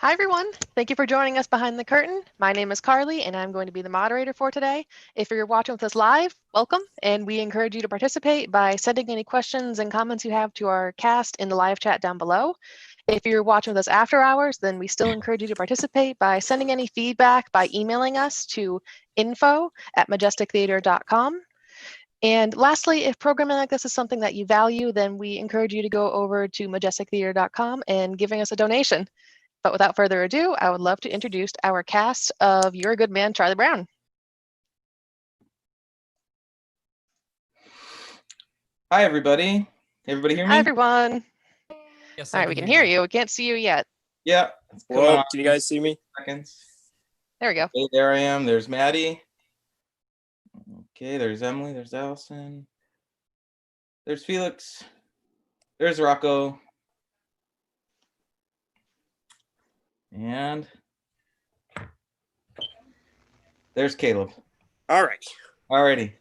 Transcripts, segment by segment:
Hi, everyone. Thank you for joining us behind the curtain. My name is Carly, and I'm going to be the moderator for today. If you're watching with us live, welcome, and we encourage you to participate by sending any questions and comments you have to our cast in the live chat down below. If you're watching with us after hours, then we still encourage you to participate by sending any feedback by emailing us to info@majestictheater.com. And lastly, if programming like this is something that you value, then we encourage you to go over to majestictheater.com and giving us a donation. But without further ado, I would love to introduce our cast of You're a Good Man, Charlie Brown. Hi, everybody. Everybody hear me? Hi, everyone. Yes, All right, we can hear you. We can't see you yet. Yeah. Whoa, can you guys see me? Seconds. There we go. Okay, there I am. There's Maddie. Okay, there's Emily. There's Allison. There's Felix. There's Rocco. And there's Caleb. All right. Alrighty.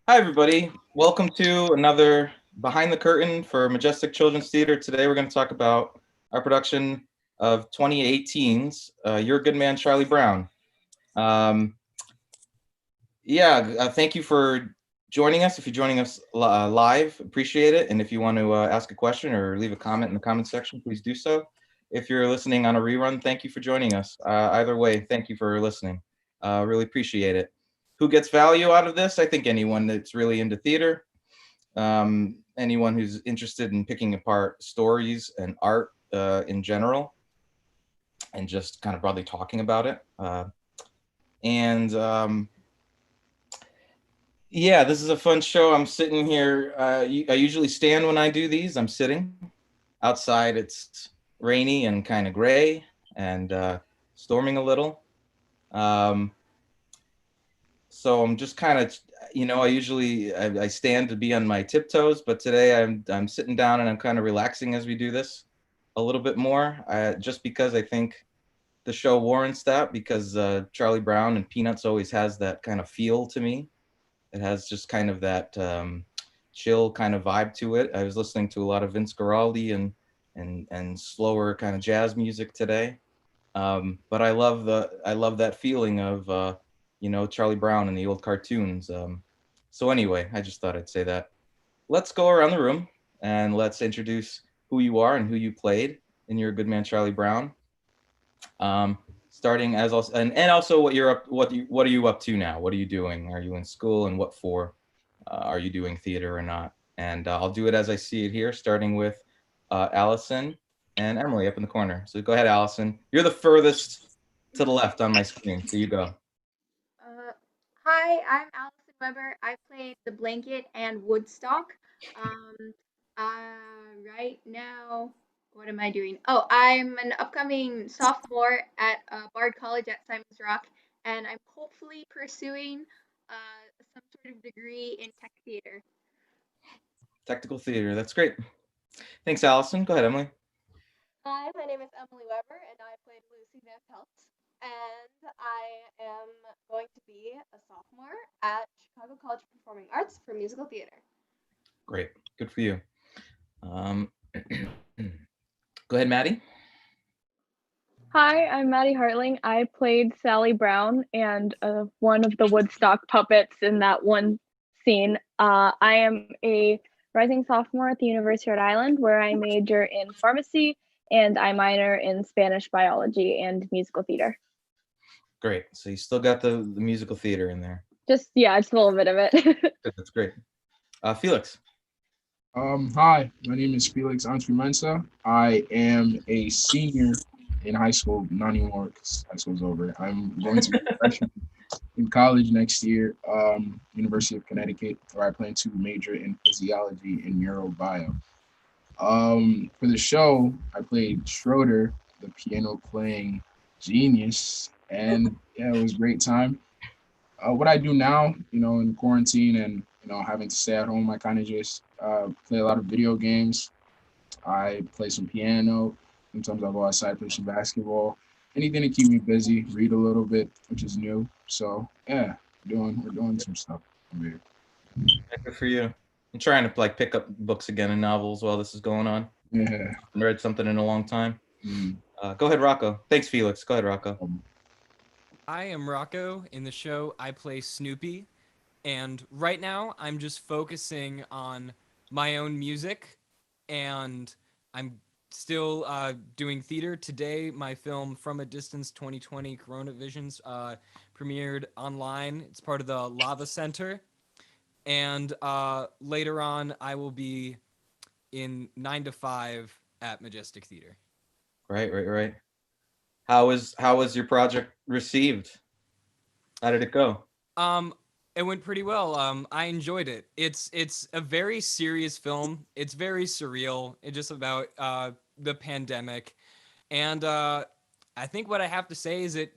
Hi, everybody. Welcome to another Behind the Curtain for Majestic Children's Theater. Today we're going to talk about our production of 2018's You're a Good Man, Charlie Brown. Thank you for joining us. If you're joining us live, appreciate it. And if you want to ask a question or leave a comment in the comment section, please do so. If you're listening on a rerun, thank you for joining us. Either way, thank you for listening. Really appreciate it. Who gets value out of this? I think anyone that's really into theater, anyone who's interested in picking apart stories and art in general, and just kind of broadly talking about it. This is a fun show. I'm sitting here. I usually stand when I do these. I'm sitting. Outside, it's rainy and kind of gray and storming a little. So I'm just kind of, I stand to be on my tiptoes, but today I'm sitting down and I'm kind of relaxing as we do this a little bit more, just because I think the show warrants that, because Charlie Brown and Peanuts always has that kind of feel to me. It has just kind of that chill kind of vibe to it. I was listening to a lot of Vince Guaraldi and slower kind of jazz music today. But I love that feeling of Charlie Brown and the old cartoons. So anyway, I just thought I'd say that. Let's go around the room and let's introduce who you are and who you played in You're a Good Man, Charlie Brown. Starting as also and also what are you up to now? What are you doing? Are you in school, and what for? Are you doing theater or not? And I'll do it as I see it here, starting with Allison and Emily up in the corner. So go ahead, Allison. You're the furthest to the left on my screen, so you go. Hi, I'm Alison Weber. I played the Blanket and Woodstock. Right now, what am I doing? Oh, I'm an upcoming sophomore at Bard College at Simon's Rock, and I'm hopefully pursuing some sort of degree in tech theater. Technical theater, that's great. Thanks, Allison. Go ahead, Emily. Hi, my name is Emily Weber, and I played Lucy Van Pelt. And I am going to be a sophomore at Chicago College of Performing Arts for musical theater. Great, good for you. Go ahead, Maddie. Hi, I'm Maddie Hartling. I played Sally Brown and one of the Woodstock puppets in that one scene. I am a rising sophomore at the University of Rhode Island, where I major in pharmacy and I minor in Spanish biology and musical theater. Great. So you still got the musical theater in there. Just a little bit of it. That's great. Felix. Hi, my name is Felix Antwi-Mensa. I am a senior in high school, not anymore because high school's over. I'm going to be a freshman in college next year, University of Connecticut, where I plan to major in physiology and neurobio. For the show, I played Schroeder, the piano playing genius, and yeah, it was a great time. What I do now, in quarantine and having to stay at home, I kind of just play a lot of video games. I play some piano. Sometimes I'll go outside, play some basketball. Anything to keep me busy, read a little bit, which is new. So yeah, we're doing some stuff over here. Good for you. I'm trying to pick up books again and novels while this is going on. Yeah. I haven't read something in a long time. Go ahead, Rocco. Thanks, Felix. Go ahead, Rocco. I am Rocco. In the show, I play Snoopy. And right now, I'm just focusing on my own music. And I'm still doing theater. Today, my film From a Distance 2020 Corona Visions premiered online. It's part of the Lava Center. And later on, I will be in 9 to 5 at Majestic Theater. Right. How was your project received? How did it go? It went pretty well. I enjoyed it. It's a very serious film. It's very surreal. It's just about the pandemic, and I think what I have to say is it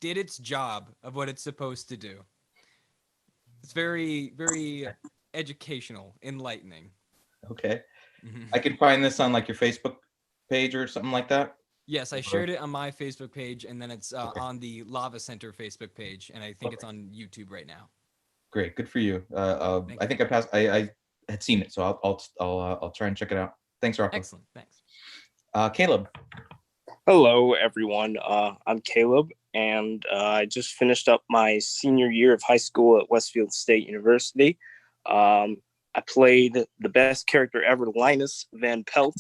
did its job of what it's supposed to do. It's very educational, enlightening. Okay. I can find this on like your Facebook page or something like that. Yes, I shared it on my Facebook page, and then it's Okay. on the Lava Center Facebook page, and I think it's on YouTube right now. Great, good for you. Thank I think I had seen it, so I'll try and check it out. Thanks, Rocco. Excellent, thanks. Caleb. Hello, everyone. I'm Caleb, and I just finished up my senior year of high school at Westfield State University. I played the best character ever, Linus Van Pelt,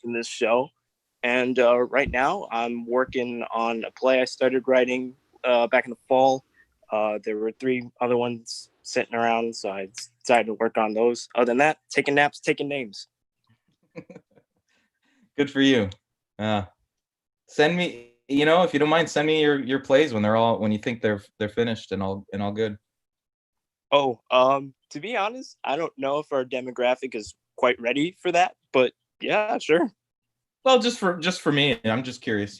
in this show. And right now, I'm working on a play I started writing back in the fall. There were 3 other ones sitting around, so I decided to work on those. Other than that, taking naps, taking names. Good for you. Send me, if you don't mind, send me your plays when you think they're finished and all good. Oh, to be honest, I don't know if our demographic is quite ready for that, but yeah, sure. Well, just for me, I'm just curious,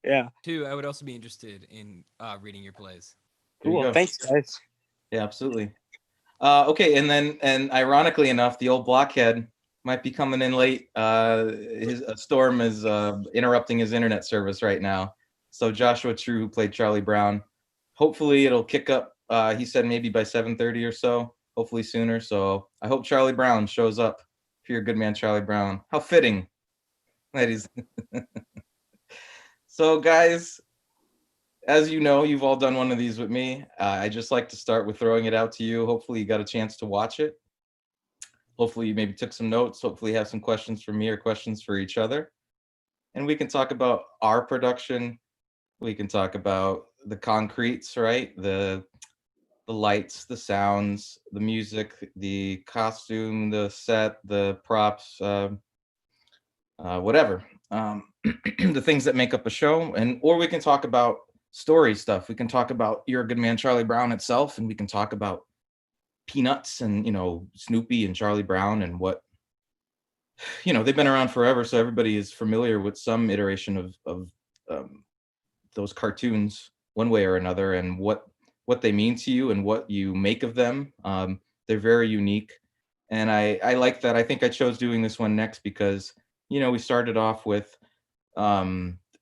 Yeah. Too, I would also be interested in reading your plays. Cool. Thanks, guys. Yeah, absolutely. Okay, and ironically enough, the old blockhead might be coming in late. A storm is interrupting his internet service right now. So Joshua True, who played Charlie Brown, hopefully it'll kick up. He said maybe by 7:30 or so, hopefully sooner. So I hope Charlie Brown shows up. If you're a good man, Charlie Brown. How fitting, ladies. So guys, as you know, you've all done one of these with me. I just like to start with throwing it out to you. Hopefully you got a chance to watch it. Hopefully you maybe took some notes. Hopefully you have some questions for me or questions for each other. And we can talk about our production. We can talk about the concretes, right? The lights, the sounds, the music, the costume, the set, the props, whatever. The things that make up a show. Or we can talk about story stuff. We can talk about You're a Good Man, Charlie Brown itself, and we can talk about Peanuts and Snoopy and Charlie Brown and what they've been around forever, so everybody is familiar with some iteration of those cartoons one way or another, and what they mean to you and what you make of them. They're very unique, and I like that. I think I chose doing this one next because we started off with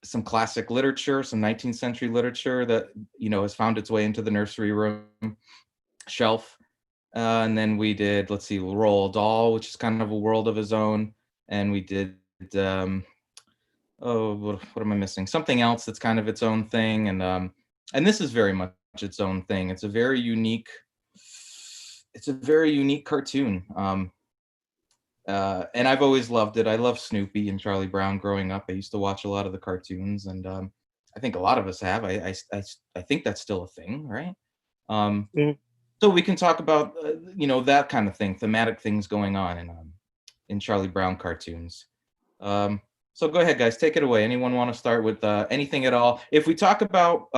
some classic literature, some 19th century literature that has found its way into the nursery room shelf. And then we did, let's see, Roald Dahl, which is kind of a world of his own. And we did, what am I missing? Something else that's kind of its own thing. And this is very much its own thing. It's a very unique cartoon. And I've always loved it. I love Snoopy and Charlie Brown growing up. I used to watch a lot of the cartoons, and I think a lot of us have. I think that's still a thing, right? So we can talk about that kind of thing, thematic things going on in Charlie Brown cartoons. So go ahead, guys, take it away. Anyone want to start with anything at all? If we talk about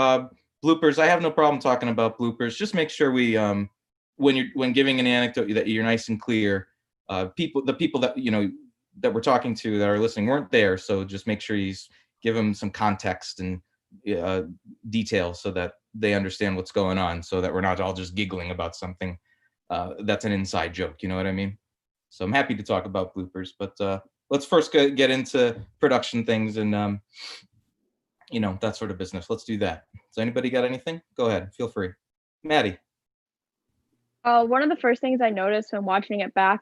bloopers, I have no problem talking about bloopers. Just make sure we, when giving an anecdote, that you're nice and clear. The people that that we're talking to that are listening weren't there, so just make sure you give them some context and details so that they understand what's going on, so that we're not all just giggling about something that's an inside joke. You know what I mean? So I'm happy to talk about bloopers, but let's first get into production things and that sort of business. Let's do that. Does anybody got anything? Go ahead, feel free. Maddie. One of the first things I noticed when watching it back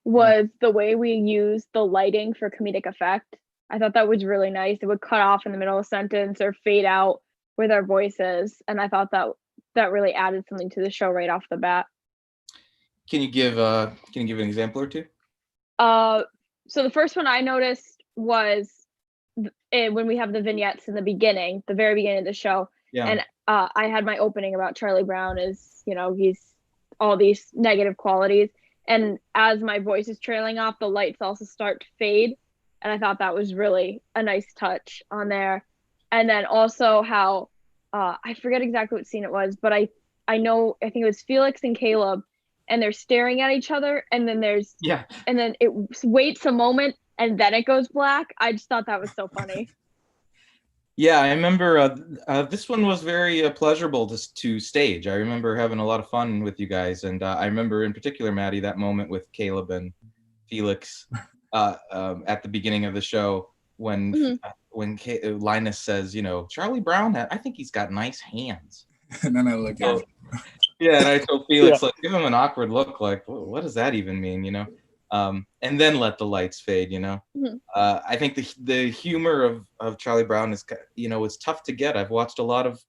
was the way we use the lighting for comedic effect. I thought that was really nice. It would cut off in the middle of a sentence or fade out with our voices, and I thought that really added something to the show right off the bat. Can you give an example or two? So the first one I noticed was when we have the vignettes in the beginning, the very beginning of the show, Yeah. and I had my opening about Charlie Brown is, he's all these negative qualities, and as my voice is trailing off, the lights also start to fade, and I thought that was really a nice touch on there. And then also how I forget exactly what scene it was, but I think it was Felix and Caleb, and they're staring at each other, and then Yeah. and then it waits a moment and then it goes black. I just thought that was so funny. Yeah, I remember this one was very pleasurable to stage. I remember having a lot of fun with you guys, and I remember in particular, Maddie, that moment with Caleb and Felix at the beginning of the show when Linus says, Charlie Brown, I think he's got nice hands. And then I look at yeah, and I told Felix, like, give him an awkward look, like, what does that even mean, and then let the lights fade, I think the humor of Charlie Brown is, it's tough to get. I've watched a lot of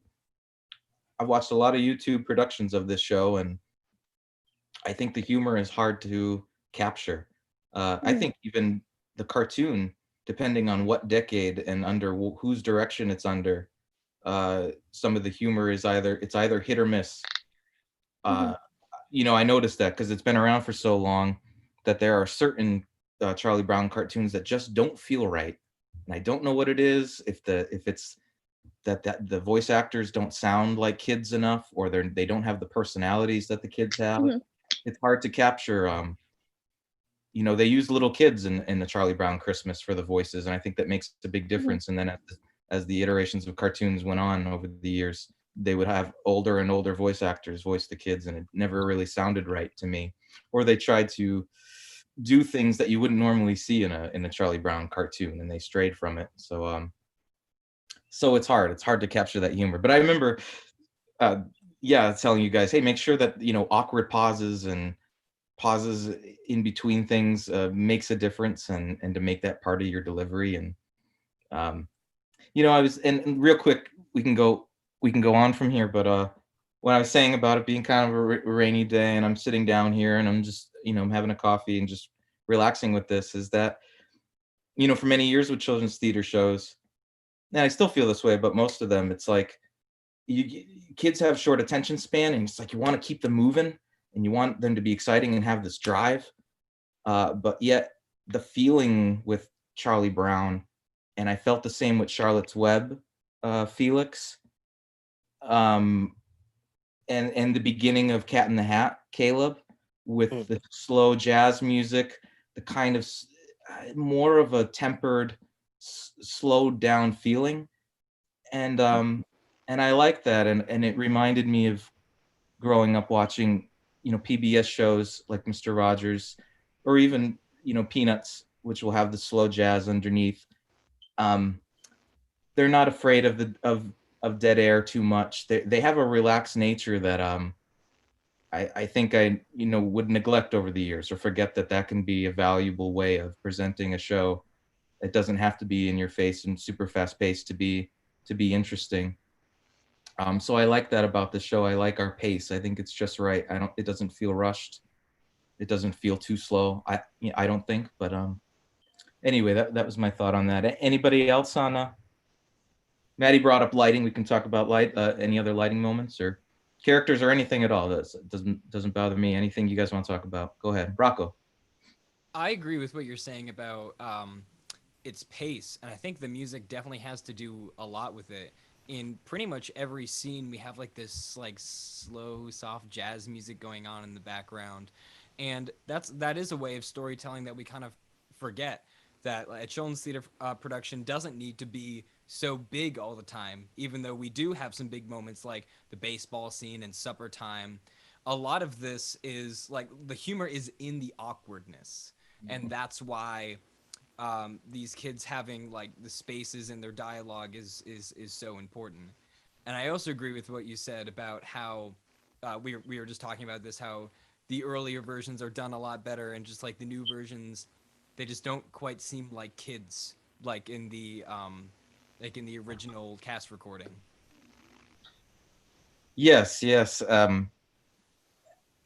YouTube productions of this show, and I think the humor is hard to capture. I think even the cartoon, depending on what decade and under whose direction it's under, some of the humor is either hit or miss. I noticed that because it's been around for so long that there are certain Charlie Brown cartoons that just don't feel right, and I don't know what it is. If it's that the voice actors don't sound like kids enough, or they don't have the personalities that the kids have. It's hard to capture. They use little kids in the Charlie Brown Christmas for the voices, and I think that makes a big difference. And then as the iterations of cartoons went on over the years, they would have older and older voice actors voice the kids, and it never really sounded right to me. Or they tried to do things that you wouldn't normally see in a Charlie Brown cartoon, and they strayed from it. So it's hard to capture that humor. But I remember telling you guys, hey, make sure that awkward pauses in between things makes a difference, and to make that part of your delivery. And I was, and real quick, we can go on from here, but when I was saying about it being kind of a rainy day, and I'm sitting down here and I'm just I'm having a coffee and just relaxing with this, is that for many years with children's theater shows, and I still feel this way, but most of them, it's like kids have short attention span, and it's like you want to keep them moving and you want them to be exciting and have this drive, but yet the feeling with Charlie Brown, and I felt the same with Charlotte's Web, Felix, and the beginning of Cat in the Hat, Caleb, with the slow jazz music, the kind of more of a tempered, slowed down feeling, and I like that, and it reminded me of growing up watching PBS shows like Mr. Rogers, or even Peanuts, which will have the slow jazz underneath. They're not afraid of dead air too much. They have a relaxed nature that I think I would neglect over the years, or forget that can be a valuable way of presenting a show. It doesn't have to be in your face and super fast paced to be interesting. So I like that about the show. I like our pace. I think it's just right. It doesn't feel rushed. It doesn't feel too slow. I don't think, but anyway, that was my thought on that. Anybody else on Maddie brought up lighting. We can talk about light. Any other lighting moments or characters or anything at all? That doesn't bother me. Anything you guys want to talk about? Go ahead, Rocco. I agree with what you're saying about its pace, and I think the music definitely has to do a lot with it. In pretty much every scene, we have like this like slow, soft jazz music going on in the background, and that is a way of storytelling that we kind of forget. That a children's theater production doesn't need to be so big all the time, even though we do have some big moments like the baseball scene and supper time. A lot of this is like the humor is in the awkwardness, and that's why these kids having like the spaces in their dialogue is so important. And I also agree with what you said about how we were just talking about this, how the earlier versions are done a lot better, and just like the new versions, they just don't quite seem like kids like in the original cast recording. Yes, yes.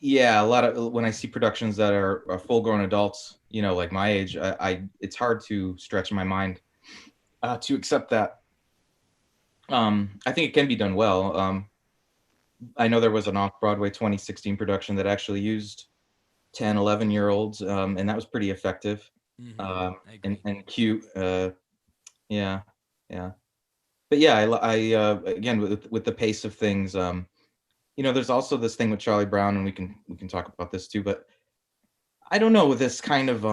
Yeah, a lot of when I see productions that are full-grown adults, like my age, it's hard to stretch my mind to accept that. I think it can be done well. I know there was an off-Broadway 2016 production that actually used 10, 11-year-olds, and that was pretty effective I agree. and cute. Yeah, yeah. But yeah, again with the pace of things, there's also this thing with Charlie Brown, and we can talk about this too. But I don't know, with this kind of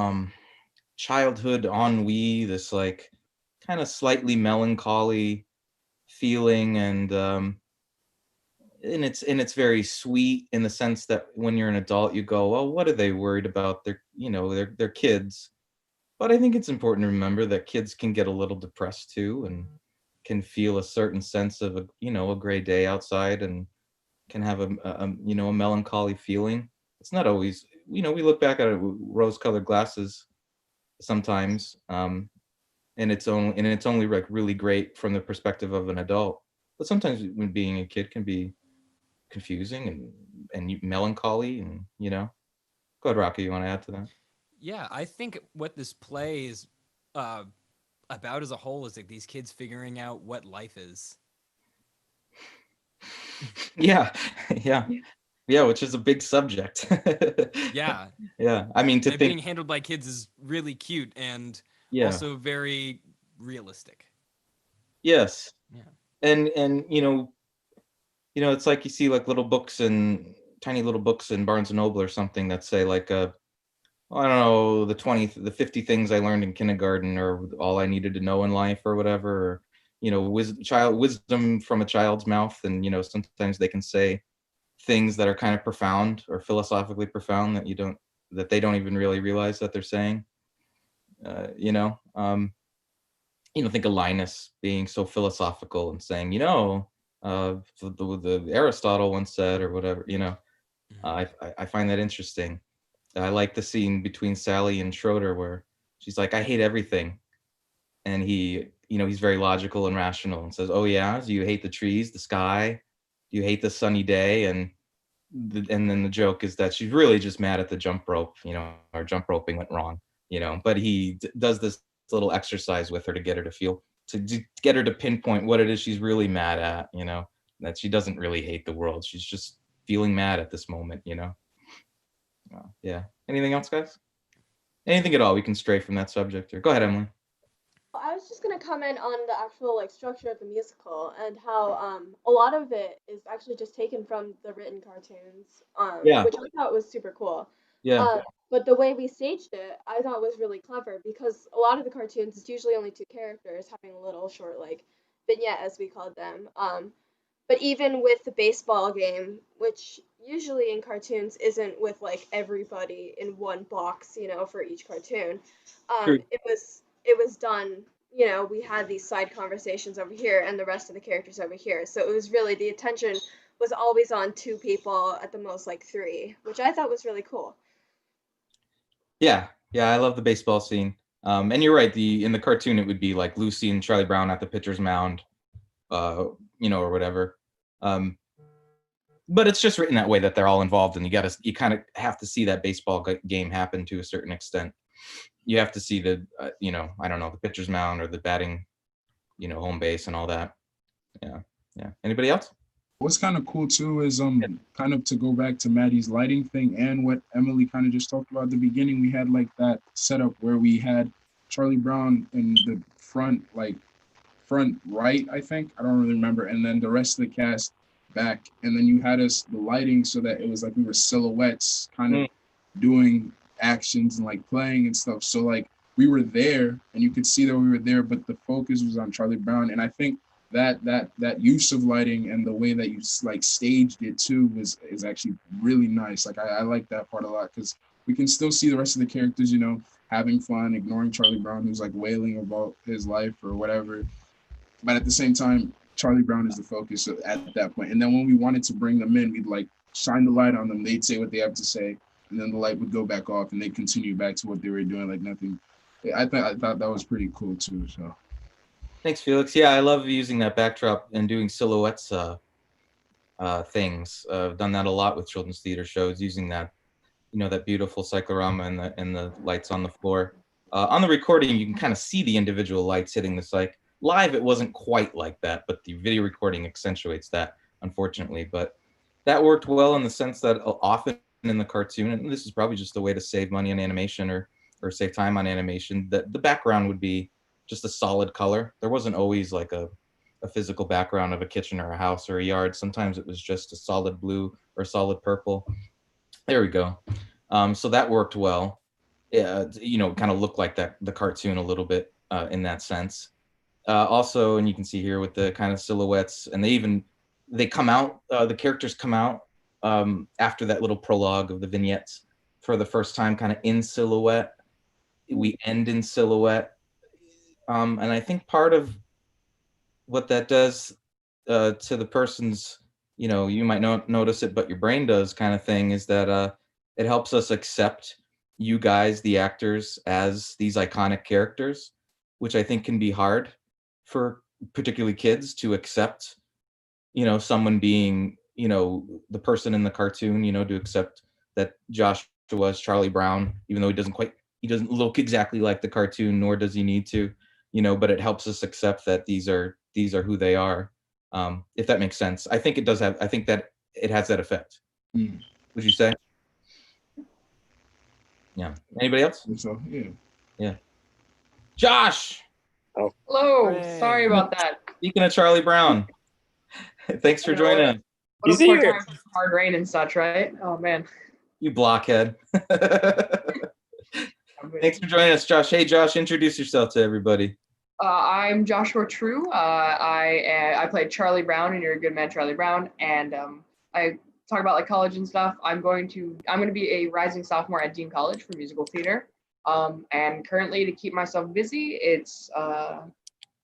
childhood ennui, this like kind of slightly melancholy feeling, and it's very sweet in the sense that when you're an adult, you go, well, what are they worried about? They're kids. But I think it's important to remember that kids can get a little depressed too, and can feel a certain sense of a gray day outside, and can have a melancholy feeling. It's not always, we look back at it with rose-colored glasses sometimes, and it's only like really great from the perspective of an adult. But sometimes when being a kid can be confusing and melancholy, and Go ahead, Rocky. You want to add to that? Yeah, I think what this play is uh, about as a whole is like these kids figuring out what life is. Yeah, yeah, yeah. Which is a big subject. Yeah, Yeah. I mean, to and being think. handled by kids is really cute and Yeah. also very realistic. Yes. Yeah. And it's like you see like little books and tiny little books in Barnes and Noble or something that say like I don't know, the 50 things I learned in kindergarten, or all I needed to know in life, or whatever, or wisdom from a child's mouth. And sometimes they can say things that are kind of profound or philosophically profound that they don't even really realize that they're saying. Think of Linus being so philosophical and saying, the Aristotle once said, or whatever. I find that interesting. I like the scene between Sally and Schroeder where she's like, I hate everything. And he's very logical and rational and says, oh yeah, do you hate the trees, the sky? Do you hate the sunny day? And then the joke is that she's really just mad at the jump rope, or jump roping went wrong, but he does this little exercise with her to get her to get her to pinpoint what it is she's really mad at, that she doesn't really hate the world. She's just feeling mad at this moment, Yeah. Anything else, guys? Anything at all? We can stray from that subject. Or go ahead, Emily. I was just gonna comment on the actual structure of the musical and how a lot of it is actually just taken from the written cartoons, Yeah. which I thought was super cool. Yeah. But the way we staged it, I thought was really clever because a lot of the cartoons it's usually only two characters having a little short vignette as we called them. But even with the baseball game, which usually in cartoons isn't with everybody in one box, for each cartoon, True. it was done. We had these side conversations over here and the rest of the characters over here. So it was really the attention was always on two people, at the most three, which I thought was really cool. Yeah. I love the baseball scene. And you're right. In the cartoon, it would be like Lucy and Charlie Brown at the pitcher's mound, or whatever. But it's just written that way that they're all involved, and you kind of have to see that baseball game happen to a certain extent. You have to see the, I don't know, the pitcher's mound or the batting, home base and all that. Yeah. Anybody else? What's kind of cool too is kind of to go back to Maddie's lighting thing and what Emily kind of just talked about at the beginning. We had that setup where we had Charlie Brown in the front right, I think. I don't really remember. And then the rest of the cast back. And then you had us the lighting so that it was like we were silhouettes kind of doing actions and playing and stuff. So we were there and you could see that we were there, but the focus was on Charlie Brown. And I think that use of lighting and the way that you staged it too is actually really nice. I like that part a lot because we can still see the rest of the characters, having fun, ignoring Charlie Brown who's wailing about his life or whatever. But at the same time, Charlie Brown is the focus at that point. And then when we wanted to bring them in, we'd shine the light on them. They'd say what they have to say, and then the light would go back off, and they'd continue back to what they were doing, like nothing I thought that was pretty cool too. So Thanks, Felix. Yeah, I love using that backdrop and doing silhouettes things. I've done that a lot with children's theater shows, using that, that beautiful cyclorama and the lights on the floor. On the recording, you can kind of see the individual lights hitting the cyc. Live, it wasn't quite like that, but the video recording accentuates that, unfortunately. But that worked well in the sense that often in the cartoon, and this is probably just a way to save money on animation or save time on animation, that the background would be just a solid color. There wasn't always like a physical background of a kitchen or a house or a yard. Sometimes it was just a solid blue or solid purple. There we go. So that worked well. Yeah, kind of looked like the cartoon a little bit in that sense. Also, and you can see here with the kind of silhouettes, and they come out. The characters come out after that little prologue of the vignettes for the first time, kind of in silhouette. We end in silhouette, and I think part of what that does to the person's, you might not notice it, but your brain does, kind of thing, is that it helps us accept you guys, the actors, as these iconic characters, which I think can be hard for particularly kids to accept, someone being, the person in the cartoon, to accept that Joshua is Charlie Brown, even though he doesn't look exactly like the cartoon, nor does he need to, but it helps us accept that these are who they are. If that makes sense. I think that it has that effect. Would you say? Yeah. Anybody else? so yeah. Yeah. Josh! Hello. Hooray. Sorry about that. Speaking of Charlie Brown, thanks for joining us. What He's a poor here. time, hard rain and such, right? Oh man. You blockhead. Thanks for joining us, Josh. Hey, Josh, introduce yourself to everybody. I'm Joshua True. I played Charlie Brown in You're a Good Man, Charlie Brown, and I talk about like college and stuff. I'm going to be a rising sophomore at Dean College for musical theater. And currently, to keep myself busy, it's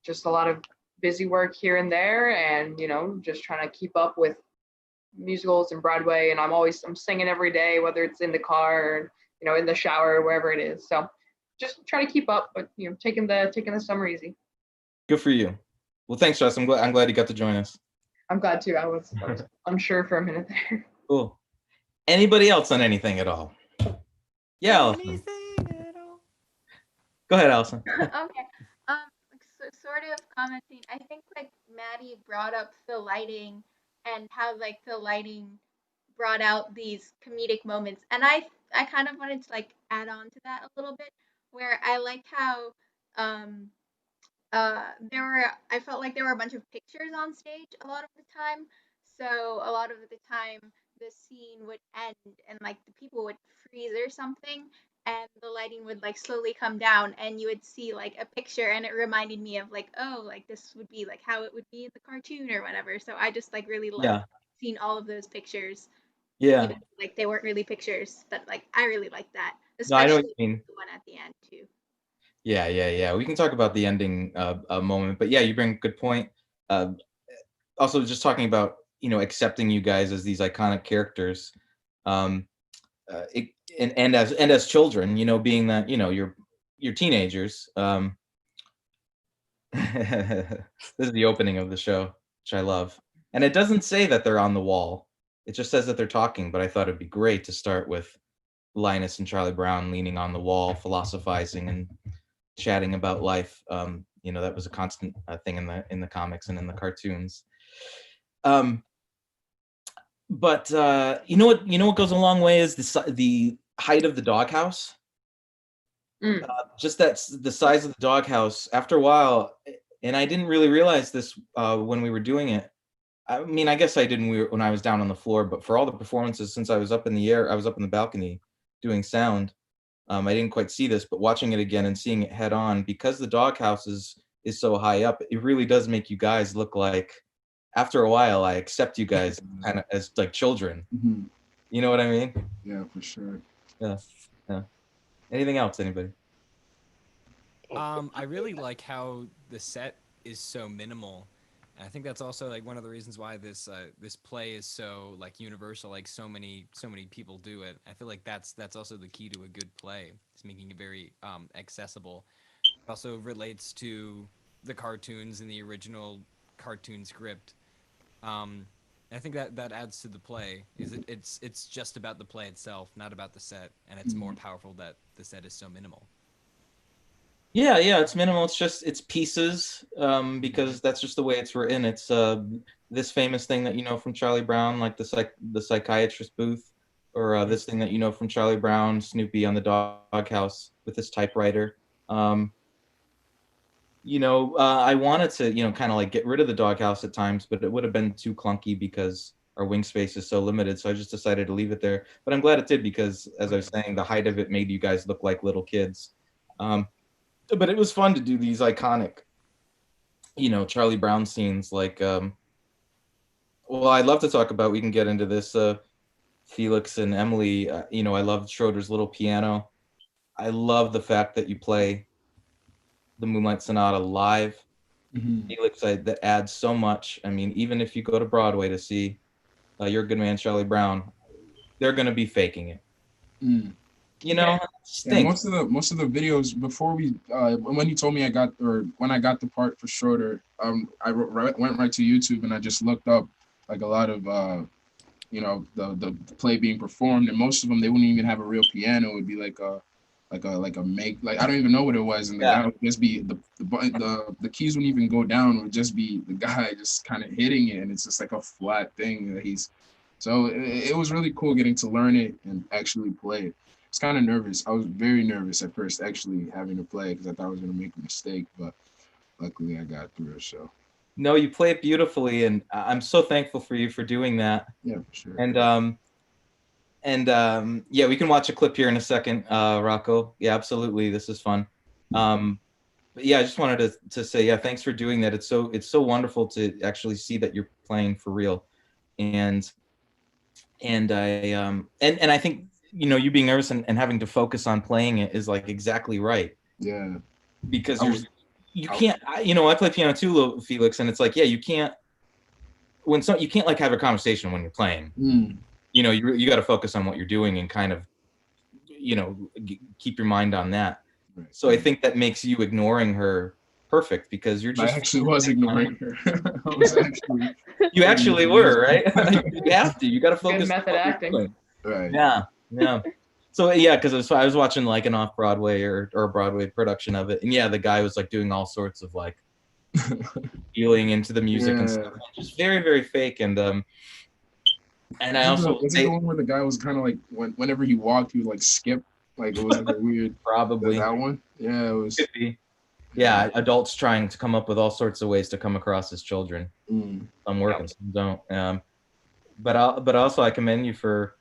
just a lot of busy work here and there, and just trying to keep up with musicals and Broadway. And I'm singing every day, whether it's in the car or in the shower or wherever it is. So just trying to keep up, but taking the summer easy. Good for you. Well, thanks, Josh. I'm glad you got to join us. I'm glad too. I was unsure for a minute there. Cool. Anybody else on anything at all? Yeah, Alison. Anything at all? Go ahead, Alison. Okay. Sort of commenting. I think like Maddie brought up the lighting and how like the lighting brought out these comedic moments, and I kind of wanted to like add on to that a little bit, where I like how I felt like there were a bunch of pictures on stage a lot of the time. So a lot of the time the scene would end and like the people would freeze or something, and the lighting would like slowly come down and you would see like a picture, and it reminded me of like, oh, like this would be like how it would be in the cartoon or whatever. So I just like really loved seeing all of those pictures. Yeah. Even if, like they weren't really pictures, but like I really like that. No, I know Especially what you mean. the one at the end too. Yeah. We can talk about the ending moment, but yeah, you bring a good point. Also, just talking about accepting you guys as these iconic characters, and as children, being that you're teenagers. This is the opening of the show, which I love, and it doesn't say that they're on the wall. It just says that they're talking. But I thought it'd be great to start with Linus and Charlie Brown leaning on the wall, philosophizing and chatting about life. That was a constant thing in the comics and in the cartoons. But you know what goes a long way is the height of the doghouse. Just that's the size of the doghouse. After a while, and I didn't really realize this when we were doing it. I mean, I guess I didn't when I was down on the floor, but for all the performances, since I was up in the air, I was up in the balcony doing sound. I didn't quite see this, but watching it again and seeing it head on, because the doghouse is so high up, it really does make you guys look like, after a while, I accept you guys kind of as like children. Mm-hmm. You know what I mean? Yeah, for sure. Yeah. Anything else, anybody? I really like how the set is so minimal, And I think that's also like one of the reasons why this play is so like universal. Like so many people do it. I feel like that's also the key to a good play. It's making it very accessible. It also relates to the cartoons and the original cartoon script. I think that adds to the play. It's just about the play itself, not about the set, and it's more powerful that the set is so minimal. Yeah, it's minimal. It's pieces, because that's just the way it's written. It's this famous thing that you know from Charlie Brown, like the psychiatrist booth, or this thing that you know from Charlie Brown, Snoopy on the doghouse with his typewriter. I wanted to, kind of like get rid of the doghouse at times, but it would have been too clunky because our wing space is so limited. So I just decided to leave it there. But I'm glad it did because, as I was saying, the height of it made you guys look like little kids. But it was fun to do these iconic, Charlie Brown scenes. Like, well, I'd love to talk about. We can get into this. Felix and Emily. I love Schroeder's little piano. I love the fact that you play the Moonlight Sonata live. Felix, that adds so much. I mean, even if you go to Broadway to see You're a Good Man, Charlie Brown, they're going to be faking it. Yeah, most of the videos before we when you told me when I got the part for Schroeder, I went right to YouTube and I just looked up like a lot of the play being performed, and most of them they wouldn't even have a real piano. It would be like a I don't even know what it was, and the guy would just be the keys wouldn't even go down. It would just be the guy just kind of hitting it, and it's just like a flat thing that he's. So it was really cool getting to learn it and actually play it. I was kind of nervous. I was very nervous at first actually having to play because I thought I was going to make a mistake, but luckily I got through it. So. No, you play it beautifully, and I'm so thankful for you for doing that. Yeah, for sure. And yeah, we can watch a clip here in a second, Rocco. Yeah, absolutely. This is fun. But yeah, I just wanted to say, yeah, thanks for doing that. It's so wonderful to actually see that you're playing for real. And I think, you being nervous and having to focus on playing it is like exactly right. Yeah. Because you can't, I play piano too, Felix, and it's like, yeah, you can't like have a conversation when you're playing. You got to focus on what you're doing and kind of, keep your mind on that. Right. So I think that makes you ignoring her perfect because you're just. I actually was ignoring her. You actually were, right? You have to. You got to focus. Good method acting. Right. Yeah. So yeah, because I was watching like an off-Broadway or a Broadway production of it, and yeah, the guy was like doing all sorts of like feeling into the music and stuff, just very, very fake. And I also was it the one where the guy was kind of like whenever he walked, he would like skip, like it was like a weird. Probably that one. Yeah, it was. Could be. Yeah, adults trying to come up with all sorts of ways to come across as children. Some work and some don't. But also I commend you for.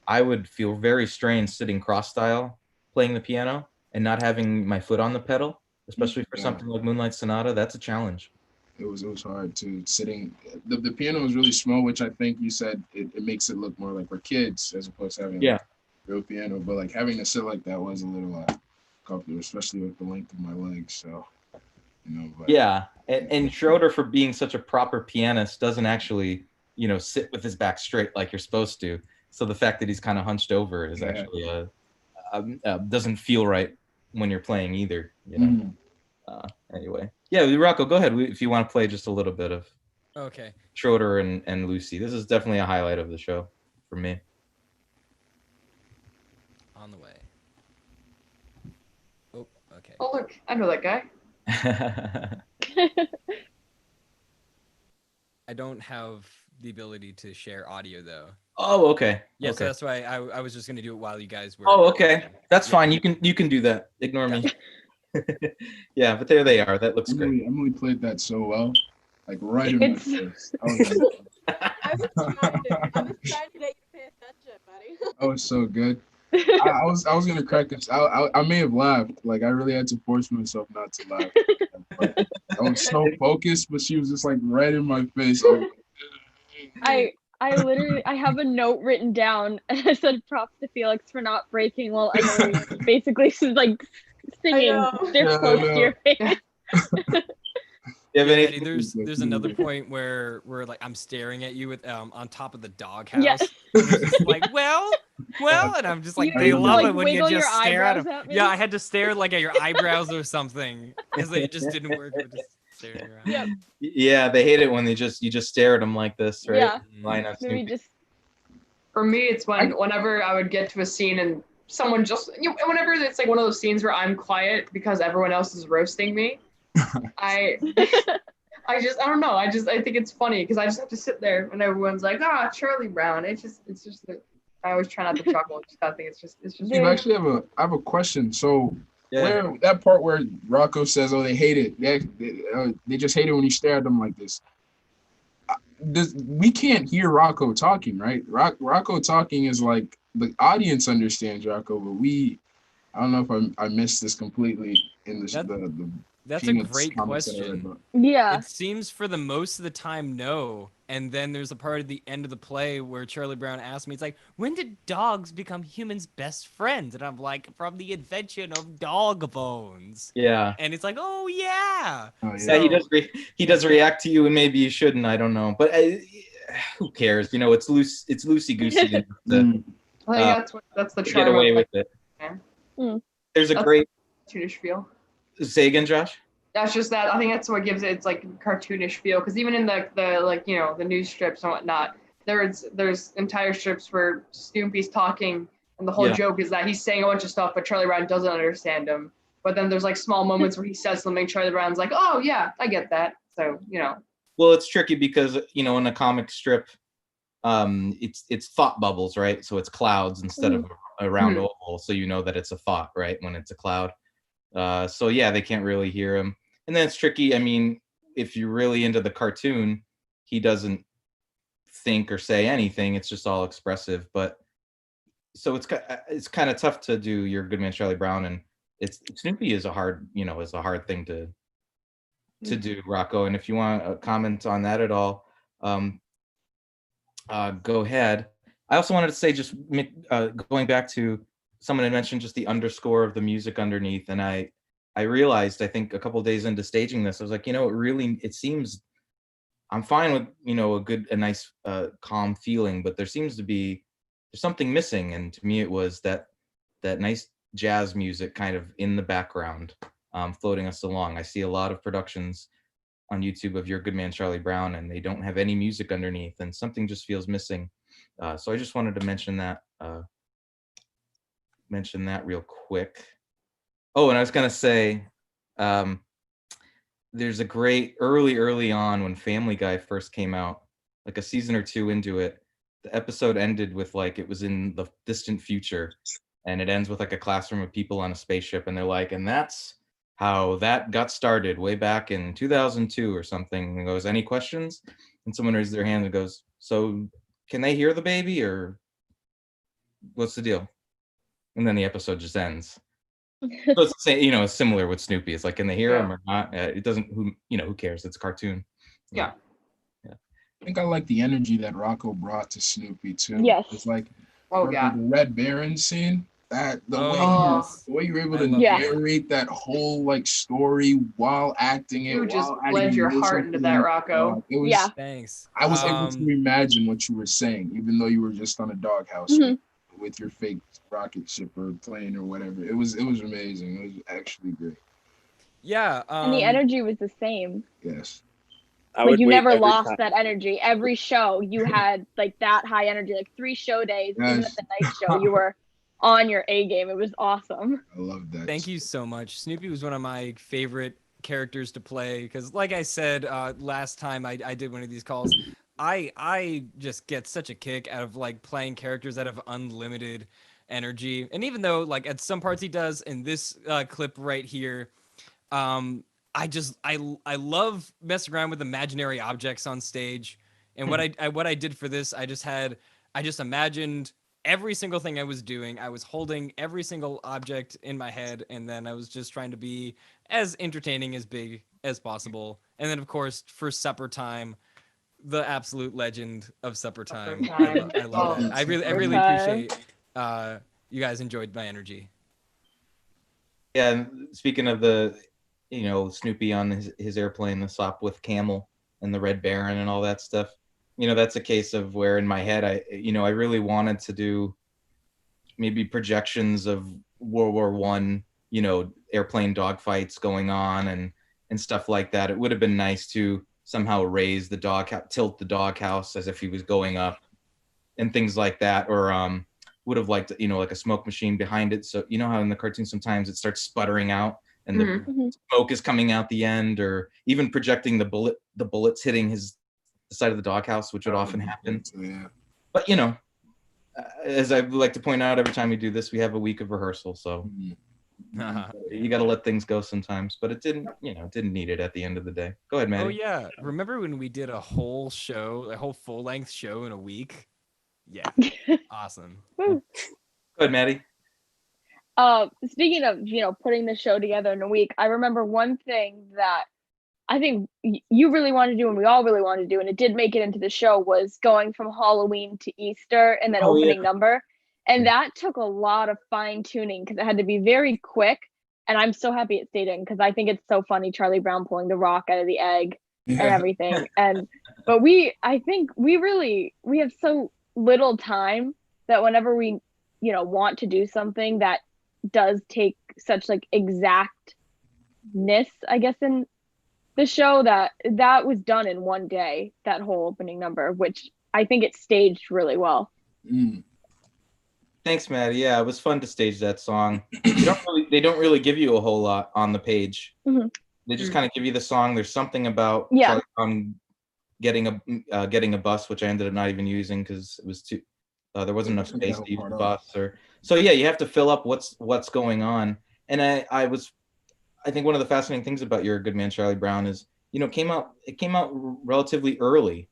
I would feel very strange sitting cross style playing the piano and not having my foot on the pedal, especially for something like Moonlight Sonata. That's a challenge. It was hard too. Sitting the piano was really small, which I think you said it makes it look more like for kids as opposed to having like, real piano. But like having to sit like that was a little comfortable, especially with the length of my legs. So But, and Schroeder, for being such a proper pianist, doesn't actually sit with his back straight like you're supposed to. So the fact that he's kind of hunched over is actually doesn't feel right when you're playing either. Anyway, yeah, Rocco, go ahead if you want to play just a little bit of Schroeder and Lucy. This is definitely a highlight of the show for me. On the way. Oh, okay. Oh look, I know that guy. I don't have the ability to share audio though. Oh, okay. Yeah, okay. So that's why I was just gonna do it while you guys were. Oh, okay. That's fine. You can do that. Ignore me. Yeah, but there they are. That looks great. Emily played that so well, like right in my face. I was trying to get you to pay attention, buddy. That was so good. I was gonna crack this. I may have laughed. Like I really had to force myself not to laugh. I was so focused, but she was just like right in my face. I literally have a note written down and I said props to Felix for not breaking while Emily basically she's like singing this close to your face. You have Yeah, anything? Eddie, there's another point where like I'm staring at you with on top of the doghouse. Yes. And there's just like, well, and I'm just like, You they have to, love like, it when you wiggle your just stare at eyebrows them. at me. Yeah, I had to stare like at your eyebrows or something because it just didn't work with just staring around. Yep. Yeah, they hate it when you just stare at them like this, right? Yeah. Line on Maybe Snoopy. just For me, it's whenever I would get to a scene and someone just whenever it's like one of those scenes where I'm quiet because everyone else is roasting me. I don't know. I think it's funny because I just have to sit there when everyone's like, Charlie Brown. It's just I always try not to chuckle. I think it's just. Steve, actually I have a question. So Yeah. where that part where Rocco says, "Oh, they hate it. They just hate it when you stare at them like this." We can't hear Rocco talking, right? Rocco talking is like the audience understands Rocco, but I don't know if I missed this completely in the That's a Peanuts great comics that I read question. about. yeah. It seems for the most of the time, no. And then there's a part at the end of the play where Charlie Brown asked me, it's like, when did dogs become humans' best friends? And I'm like, from the invention of dog bones. Yeah. And it's like, oh, yeah. Oh, yeah. Yeah, he does react to you, and maybe you shouldn't. I don't know, but who cares? You know, it's loosey goosey. I think that's the to charm get away of with it. Mm. There's a That's great. cartoonish feel. Say again, Josh. That's just that. I think that's what gives it's like cartoonish feel. Because even in the like the news strips and whatnot, there's entire strips where Snoopy's talking, and the whole joke is that he's saying a bunch of stuff, but Charlie Brown doesn't understand him. But then there's like small moments where he says something, Charlie Brown's like, oh yeah, I get that. So Well, it's tricky because in a comic strip, it's thought bubbles, right? So it's clouds instead of a round oval, so you know that it's a thought, right? When it's a cloud. So yeah, they can't really hear him. And then it's tricky. I mean, if you're really into the cartoon, he doesn't think or say anything. It's just all expressive. But so it's kind of tough to do your Good Man Charlie Brown, and Snoopy is a hard thing to do, Rocco. And if you want to comment on that at all, go ahead. I also wanted to say, just going back to someone had mentioned just the underscore of the music underneath, and I realized, I think a couple of days into staging this, I was like, it seems I'm fine with a nice calm feeling, but there's something missing, and to me it was that nice jazz music kind of in the background, floating us along. I see a lot of productions on YouTube of Your Good Man Charlie Brown, and they don't have any music underneath, and something just feels missing. So I just wanted to mention that real quick. Oh, and I was gonna say, there's a great early on when Family Guy first came out, like a season or two into it, the episode ended with like it was in the distant future, and it ends with like a classroom of people on a spaceship, and they're like, and that's how that got started way back in 2002 or something. And goes, any questions? And someone raises their hand and goes, so can they hear the baby, or what's the deal? And then the episode just ends. So it's the same, it's similar with Snoopy. It's like, can they hear him or not? It doesn't. Who cares? It's a cartoon. Yeah. I think I like the energy that Rocco brought to Snoopy too. Yes. It's like yeah. the Red Baron scene. That the way you were able to narrate that whole like story while acting it. You just bled your heart into that, Rocco. It was, Thanks. I was able to imagine what you were saying, even though you were just on a doghouse with your fake rocket ship or plane or whatever. It was amazing. It was actually great. Yeah. And the energy was the same. Yes. Like you never lost that energy. Every show you had like that high energy. Like 3 show days, even at the night show, you were on your A game. It was awesome. I love that. Thank you so much. Snoopy was one of my favorite characters to play because, like I said last time I did one of these calls, I just get such a kick out of like playing characters that have unlimited energy. And even though like at some parts he does, in this clip right here, I love messing around with imaginary objects on stage. And what I did for this, I just imagined every single thing I was doing. I was holding every single object in my head, and then I was just trying to be as entertaining as big as possible. And then of course for supper time, the absolute legend of supper time. I love that. I really appreciate you guys enjoyed my energy. Yeah, and speaking of the Snoopy on his airplane, the Sopwith Camel and the Red Baron and all that stuff. That's a case of where in my head I really wanted to do maybe projections of World War One, airplane dogfights going on and stuff like that. It would have been nice to somehow raise the tilt the doghouse as if he was going up and things like that, or would have liked like a smoke machine behind it. So how in the cartoon sometimes it starts sputtering out and the smoke is coming out the end, or even projecting the bullets hitting the side of the doghouse, which would often happen. Yeah. But as I like to point out every time we do this, we have a week of rehearsal, so you got to let things go sometimes. But it didn't need it at the end of the day. Go ahead, Maddie. Oh yeah, remember when we did a whole full-length show in a week? Yeah, awesome. Go ahead, Maddie. Speaking of, putting the show together in a week, I remember one thing that I think you really wanted to do and we all really wanted to do, and it did make it into the show, was going from Halloween to Easter and then opening number. And that took a lot of fine tuning because it had to be very quick. And I'm so happy it stayed in because I think it's so funny, Charlie Brown pulling the rock out of the egg and everything. But I think we have so little time that whenever we, want to do something that does take such like exactness, I guess, in the show, that was done in one day, that whole opening number, which I think it staged really well. Thanks, Maddie. Yeah, it was fun to stage that song. They don't really give you a whole lot on the page. They just kind of give you the song. There's something about Charlie Brown getting a bus, which I ended up not even using because it was too there wasn't enough space to use the bus. So yeah, you have to fill up what's going on. And I think one of the fascinating things about You're a Good Man, Charlie Brown is it came out relatively early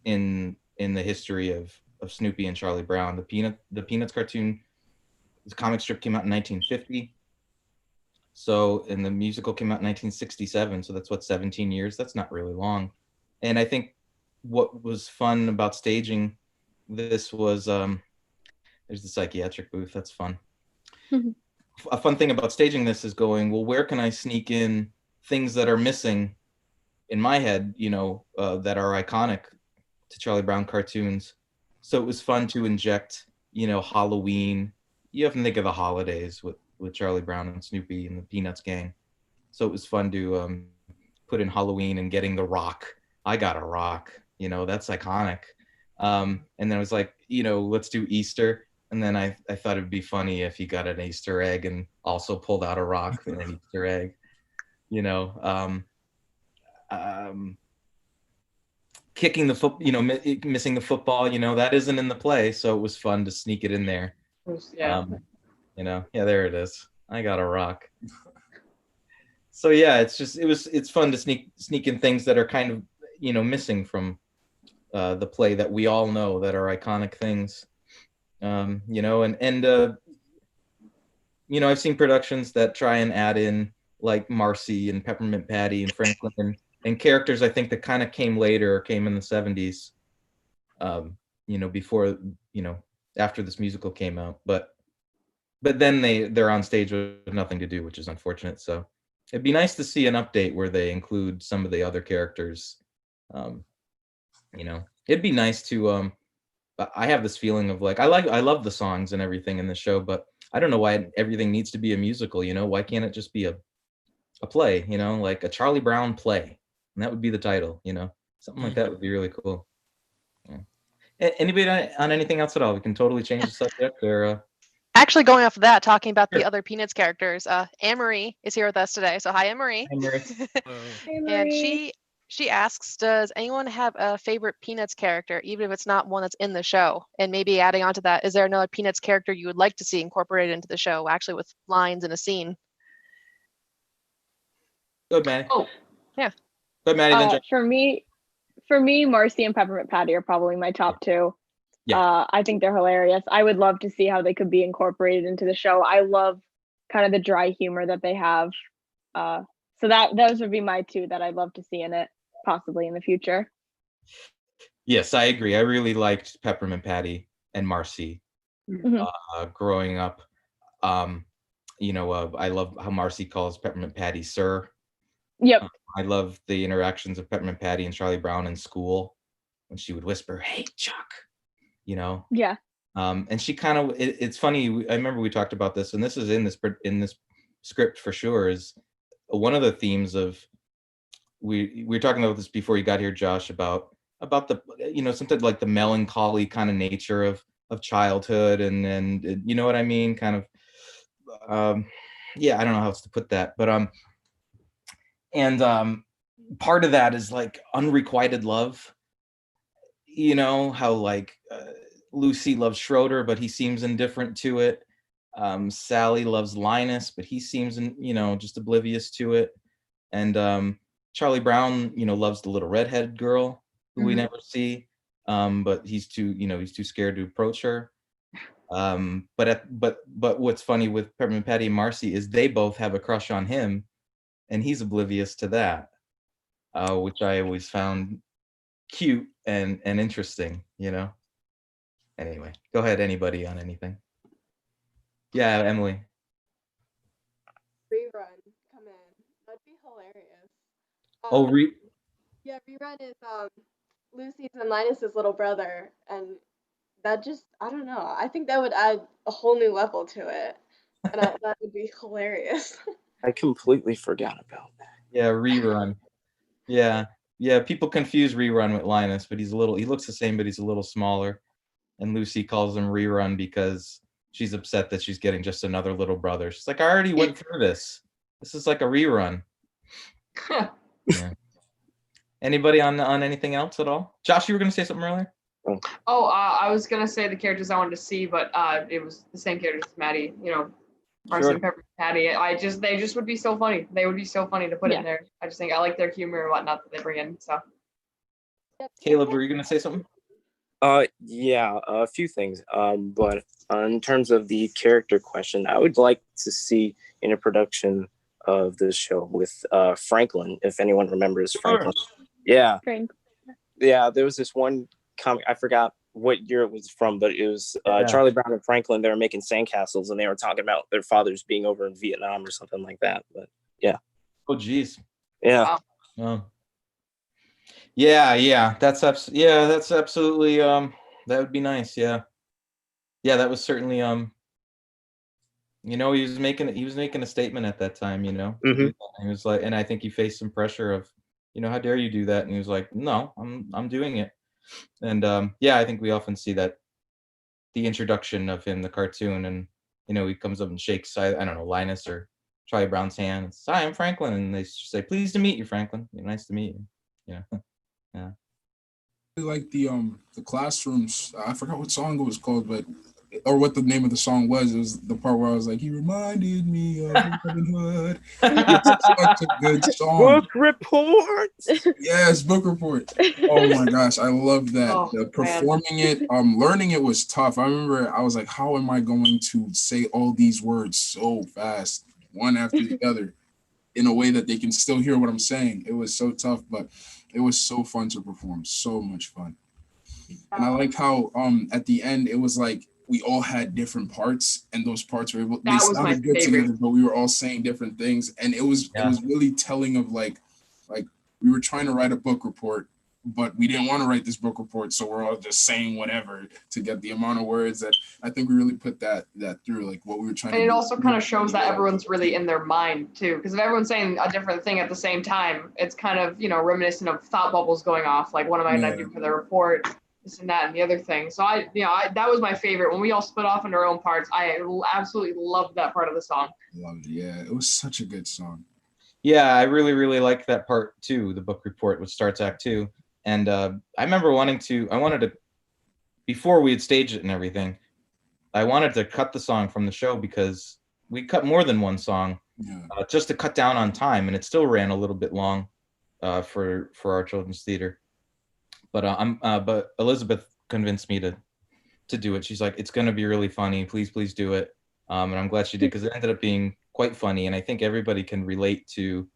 in the history of Snoopy and Charlie Brown. The Peanuts cartoon, the comic strip came out in 1950. So, and the musical came out in 1967. So that's 17 years. That's not really long. And I think what was fun about staging this was there's the psychiatric booth. That's fun. A fun thing about staging this is going, well, where can I sneak in things that are missing in my head, that are iconic to Charlie Brown cartoons. So it was fun to inject, Halloween. You have to think of the holidays with Charlie Brown and Snoopy and the Peanuts gang. So it was fun to put in Halloween and getting the rock. I got a rock, that's iconic. And then it was like, let's do Easter. And then I thought it'd be funny if he got an Easter egg and also pulled out a rock and an Easter egg, kicking the foot, missing the football, that isn't in the play. So it was fun to sneak it in there. Yeah. There it is. I got a rock. So yeah, it's fun to sneak in things that are kind of, missing from the play that we all know that are iconic things. I've seen productions that try and add in like Marcy and Peppermint Patty and Franklin and characters I think that kind of came later, came in the 70s, before, after this musical came out. But then they're on stage with nothing to do, which is unfortunate. So it'd be nice to see an update where they include some of the other characters. It'd be nice to I have this feeling of like I love the songs and everything in the show, but I don't know why everything needs to be a musical. Why can't it just be a play? Like a Charlie Brown play, and that would be the title. Something like that would be really cool. Yeah. Anybody on anything else at all? We can totally change the subject. Or actually, going off of that, talking about the other Peanuts characters, Anne-Marie is here with us today. So hi, Anne-Marie. And she asks, does anyone have a favorite Peanuts character, even if it's not one that's in the show? And maybe adding on to that, is there another Peanuts character you would like to see incorporated into the show, actually with lines in a scene? Good, Maddie. Oh, yeah. Good, Maddie. For me, Marcy and Peppermint Patty are probably my top two. Yeah. I think they're hilarious. I would love to see how they could be incorporated into the show. I love kind of the dry humor that they have. So those would be my two that I'd love to see in it, possibly in the future. Yes, I agree. I really liked Peppermint Patty and Marcy growing up. I love how Marcy calls Peppermint Patty sir. Yep. I love the interactions of Peppermint Patty and Charlie Brown in school when she would whisper, "Hey, Chuck," you know. Yeah. And she kind of, it's funny. I remember we talked about this, and this is in this script for sure. Is one of the themes of we were talking about this before you got here, Josh, about the something like the melancholy kind of nature of childhood, and you know what I mean, kind of. Yeah, I don't know how else to put that, but and part of that is like unrequited love. You know how like Lucy loves Schroeder, but he seems indifferent to it. Sally loves Linus, but he seems just oblivious to it. And Charlie Brown, loves the little redheaded girl who we never see, but he's too scared to approach her. But what's funny with Peppermint Patty and Marcy is they both have a crush on him, and he's oblivious to that, which I always found cute and interesting. Anyway, go ahead, anybody on anything. Yeah, Emily. Rerun, come in. That'd be hilarious. Yeah, Rerun is Lucy's and Linus's little brother, and that just, I don't know. I think that would add a whole new level to it, and that would be hilarious. I completely forgot about that. Yeah, Rerun. Yeah, people confuse Rerun with Linus, but he looks the same, but he's a little smaller. And Lucy calls him Rerun because she's upset that she's getting just another little brother. She's like, I already went through this. This is like a rerun. Yeah. Anybody on anything else at all? Josh, you were going to say something earlier? Oh, I was gonna say the characters I wanted to see, but it was the same characters as Maddie. Marcy and Pepper Patty. They just would be so funny. They would be so funny to put in there. I just think I like their humor and whatnot that they bring in. So, Caleb, were you gonna say something? Yeah, a few things. But in terms of the character question, I would like to see in a production of this show with Franklin, if anyone remembers Franklin. Yeah. Frank. Yeah, there was this one comic, I forgot what year it was from, but it was Charlie Brown and Franklin. They were making sandcastles, and they were talking about their fathers being over in Vietnam or something like that. But yeah. Oh, geez. Yeah. Oh. Yeah. That's absolutely that would be nice. Yeah. That was certainly he was making a statement at that time. Mm-hmm. He was like, and I think he faced some pressure of, how dare you do that? And he was like, no, I'm doing it. And I think we often see that the introduction of him, the cartoon, and he comes up and shakes, I don't know, Linus or Charlie Brown's hand. And says, "Hi, I'm Franklin," and they say, "Pleased to meet you, Franklin. Nice to meet you." Yeah. Like the classrooms. I forgot what song it was called, or what the name of the song was. It was the part where I was like, he reminded me of Robin Hood. It's such a good song. Book report. Yes, book report. Oh my gosh, I love that. Performing it, learning it was tough. I remember I was like, how am I going to say all these words so fast, one after the other, in a way that they can still hear what I'm saying? It was so tough, but it was so fun to perform. So much fun. And I like how at the end it was like we all had different parts, and those parts were able. They sounded good together, but we were all saying different things, and it was really telling of like we were trying to write a book report, but we didn't want to write this book report, so we're all just saying whatever to get the amount of words that I think we really put that through, like what we were trying to do. And it also kind of shows that everyone's really in their mind too, because if everyone's saying a different thing at the same time, it's kind of reminiscent of thought bubbles going off. Like, what am I gonna do for the report? This and that and the other thing. So I that was my favorite when we all split off into our own parts. I absolutely loved that part of the song. Loved it. Yeah, it was such a good song. Yeah, I really, really liked that part too, the book report, which starts Act 2. And I remember I wanted to, before we had staged it and everything, I wanted to cut the song from the show because we cut more than one song just to cut down on time, and it still ran a little bit long for our children's theater. But Elizabeth convinced me to do it. She's like, it's going to be really funny. Please do it. And I'm glad she did, because it ended up being quite funny. And I think everybody can relate to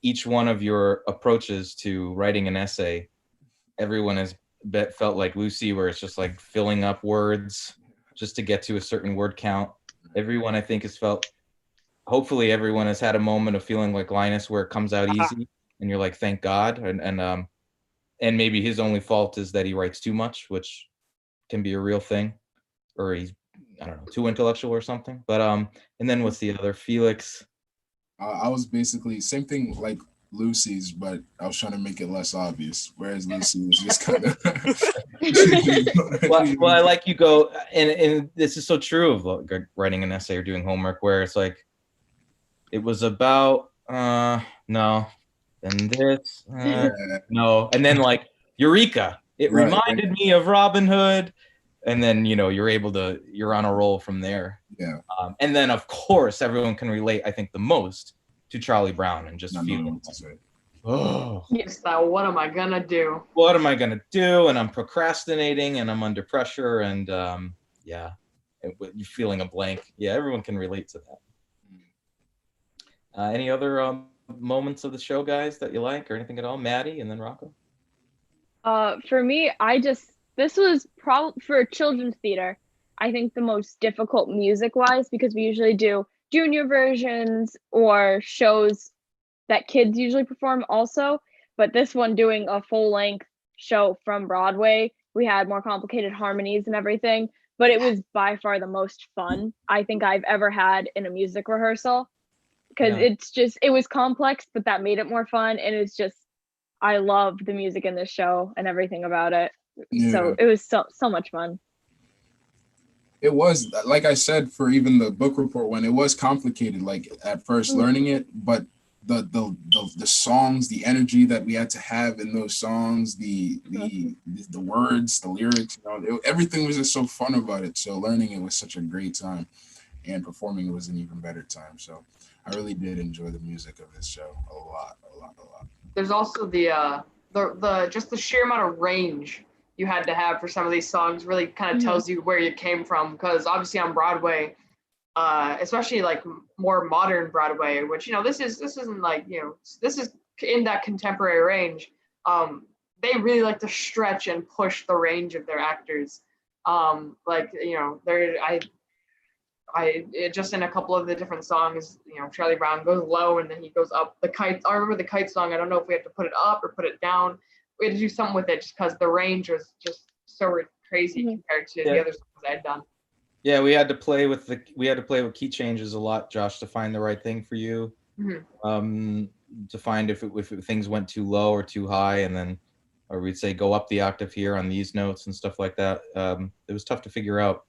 each one of your approaches to writing an essay. Everyone has felt like Lucy, where it's just like filling up words just to get to a certain word count. Everyone, I think, has felt hopefully everyone has had a moment of feeling like Linus where it comes out easy and you're like, thank God. And maybe his only fault is that he writes too much, which can be a real thing, or he's, I don't know, too intellectual or something. But and then what's the other? Felix. I was basically same thing like Lucy's, but I was trying to make it less obvious. Whereas Lucy was just kind of. Well, I like you go, and this is so true of like, writing an essay or doing homework, where it's like, it was about no, and this no, and then like Eureka, it Right, reminded me of Robin Hood, and then you're on a roll from there. Yeah. And then of course everyone can relate, I think, the most to Charlie Brown and just feeling, oh, Yes, that what am I gonna do? what am I gonna do? And I'm procrastinating and I'm under pressure and yeah, you're feeling a blank. Yeah, everyone can relate to that. Any other moments of the show, guys, that you like or anything at all? Maddie and then Rocco. For me, this was probably for children's theater, I think the most difficult music wise, because we usually do junior versions or shows that kids usually perform also. But this one, doing a full length show from Broadway, we had more complicated harmonies and everything. But it was by far the most fun I think I've ever had in a music rehearsal, because it was complex, but that made it more fun. And it's just, I love the music in this show and everything about it. Yeah. So it was so much fun. It was, like I said, for even the book report one, it was complicated, like at first learning it, but the songs, the energy that we had to have in those songs, the words, the lyrics, everything was just so fun about it. So learning it was such a great time, and performing it was an even better time. So I really did enjoy the music of this show a lot. There's also the just the sheer amount of range you had to have for some of these songs really kind of tells you where you came from, because obviously on Broadway, especially like more modern Broadway, which this isn't like, this is in that contemporary range. They really like to stretch and push the range of their actors. Just in a couple of the different songs, Charlie Brown goes low and then he goes up. The kite, I remember the kite song. I don't know if we had to put it up or put it down. We had to do something with it just because the range was just so crazy compared to the other songs I had done. Yeah, we had to play with key changes a lot, Josh, to find the right thing for you. To find if things went too low or too high, and then, or we'd say go up the octave here on these notes and stuff like that. It was tough to figure out,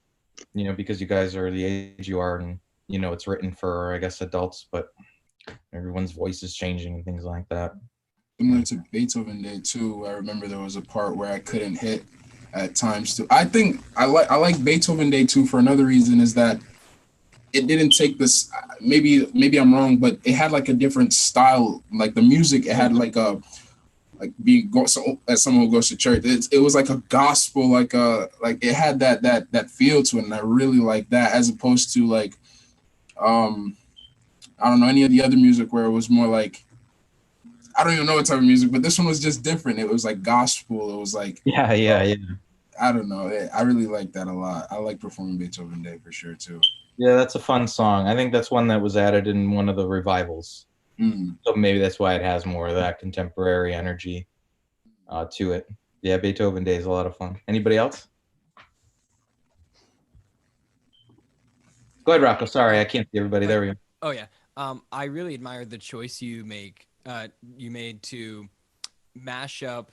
because you guys are the age you are, and it's written for, I guess, adults, but everyone's voice is changing and things like that. Similar to Beethoven Day too, I remember there was a part where I couldn't hit at times too. I think I like Beethoven Day too for another reason, is that it didn't take this, maybe I'm wrong, but it had like a different style, like the music, it had like as someone who goes to church, it was like a gospel, like it had that feel to it, and I really like that, as opposed to like I don't know, any of the other music where it was more like, I don't even know what type of music, but this one was just different. It was like gospel. It was like yeah. I don't know. I really like that a lot. I like performing Beethoven Day for sure too. Yeah, that's a fun song. I think that's one that was added in one of the revivals. So maybe that's why it has more of that contemporary energy to it. Yeah, Beethoven Day is a lot of fun. Anybody else? Go ahead, Rocco. Sorry, I can't see everybody. There we go. Oh yeah. I really admired the choice you made to mash up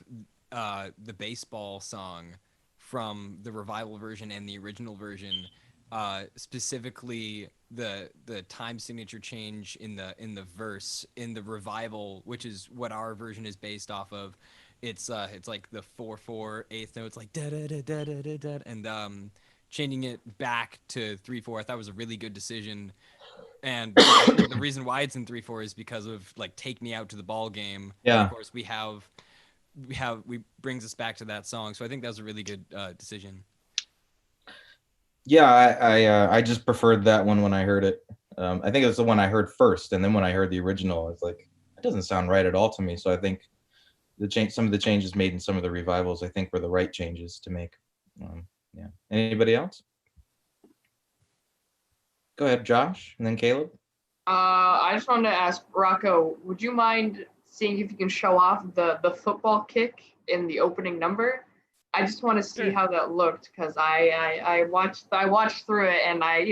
the baseball song from the revival version and the original version. Specifically the time signature change in the verse in the revival, which is what our version is based off of. It's like the 4/4 eighth notes, like da da da da da da, and changing it back to 3/4. I thought was a really good decision. And the reason why it's in 3/4 is because of like "Take Me Out to the Ball Game." Yeah. And of course, we brings us back to that song. So I think that was a really good decision. Yeah, I just preferred that one when I heard it. I think it was the one I heard first, and then when I heard the original, I was like, it doesn't sound right at all to me. So I think some of the changes made in some of the revivals, I think, were the right changes to make. Yeah. Anybody else? Go ahead, Josh, and then Caleb. I just wanted to ask Rocco, would you mind seeing if you can show off the football kick in the opening number? I just want to see Sure. how that looked because I watched through it and I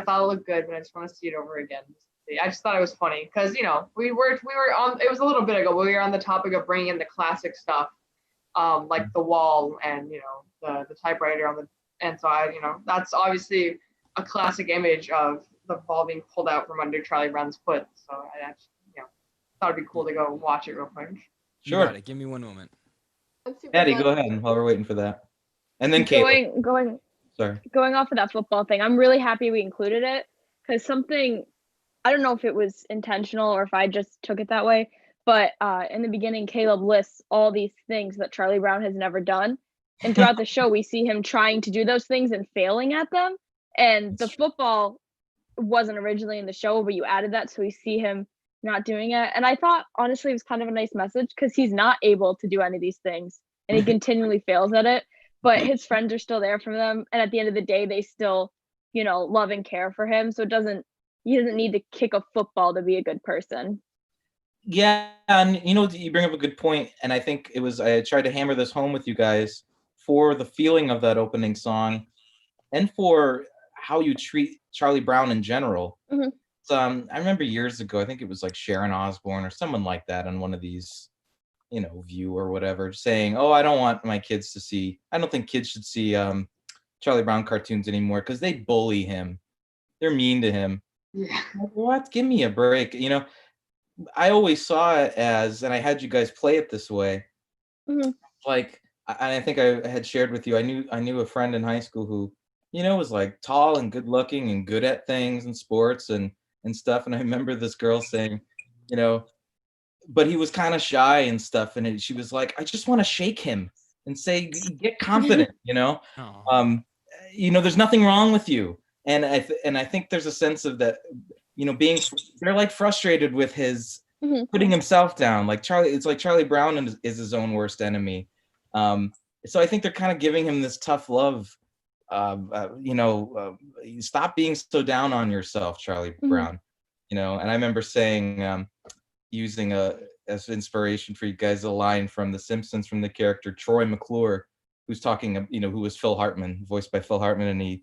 thought it looked good, but I just want to see it over again. I just thought it was funny because we were on, it was a little bit ago, but we were on the topic of bringing in the classic stuff, like the wall and the typewriter on the, and so that's obviously a classic image of the ball being pulled out from under Charlie Brown's foot. So I actually thought it'd be cool to go watch it real quick. You got Sure. it. Give me one moment. I'm super Maddie, glad- go ahead while we're waiting for that. And then Caleb. Sorry. Going off of that football thing, I'm really happy we included it because something, I don't know if it was intentional or if I just took it that way, but in the beginning, Caleb lists all these things that Charlie Brown has never done. And throughout the show, we see him trying to do those things and failing at them. And the football wasn't originally in the show, but you added that, so we see him not doing it. And I thought, honestly, it was kind of a nice message because he's not able to do any of these things and he continually fails at it. But his friends are still there for them. And at the end of the day, they still, love and care for him. So he doesn't need to kick a football to be a good person. Yeah, and you bring up a good point, and I think I tried to hammer this home with you guys for the feeling of that opening song and for how you treat Charlie Brown in general. Mhm. I remember years ago, I think it was like Sharon Osbourne or someone like that on one of these, View or whatever, saying, "Oh, I don't want my kids to see. I don't think kids should see Charlie Brown cartoons anymore because they bully him. They're mean to him." Yeah. Like, what? Give me a break. I always saw it as, and I had you guys play it this way. Mhm. Like, I think I had shared with you. I knew a friend in high school who, was like tall and good looking and good at things and sports and stuff. And I remember this girl saying, but he was kind of shy and stuff. And she was like, I just want to shake him and say, get confident. Aw. There's nothing wrong with you. And I think there's a sense of that, they're like frustrated with his Mhm. putting himself down. Like It's like Charlie Brown is his own worst enemy. So I think they're kind of giving him this tough love. Stop being so down on yourself, Charlie Brown. And I remember saying, using as inspiration for you guys, a line from The Simpsons from the character Troy McClure, who's talking, who was Phil Hartman, voiced by Phil Hartman,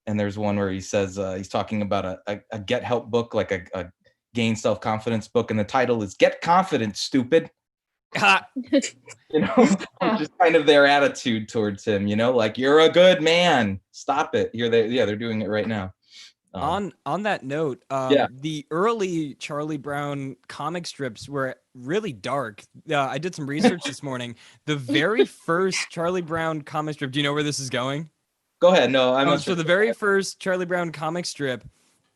and there's one where he says he's talking about a get help book, like a gain self-confidence book, and the title is Get Confident, Stupid. Which is kind of their attitude towards him, like, you're a good man, stop it. They're doing it right now. On that note, Yeah. the early Charlie Brown comic strips were really dark. I did some research this morning. The very first Charlie Brown comic strip, do you know where this is going? Go ahead. No, I'm not So the very first Charlie Brown comic strip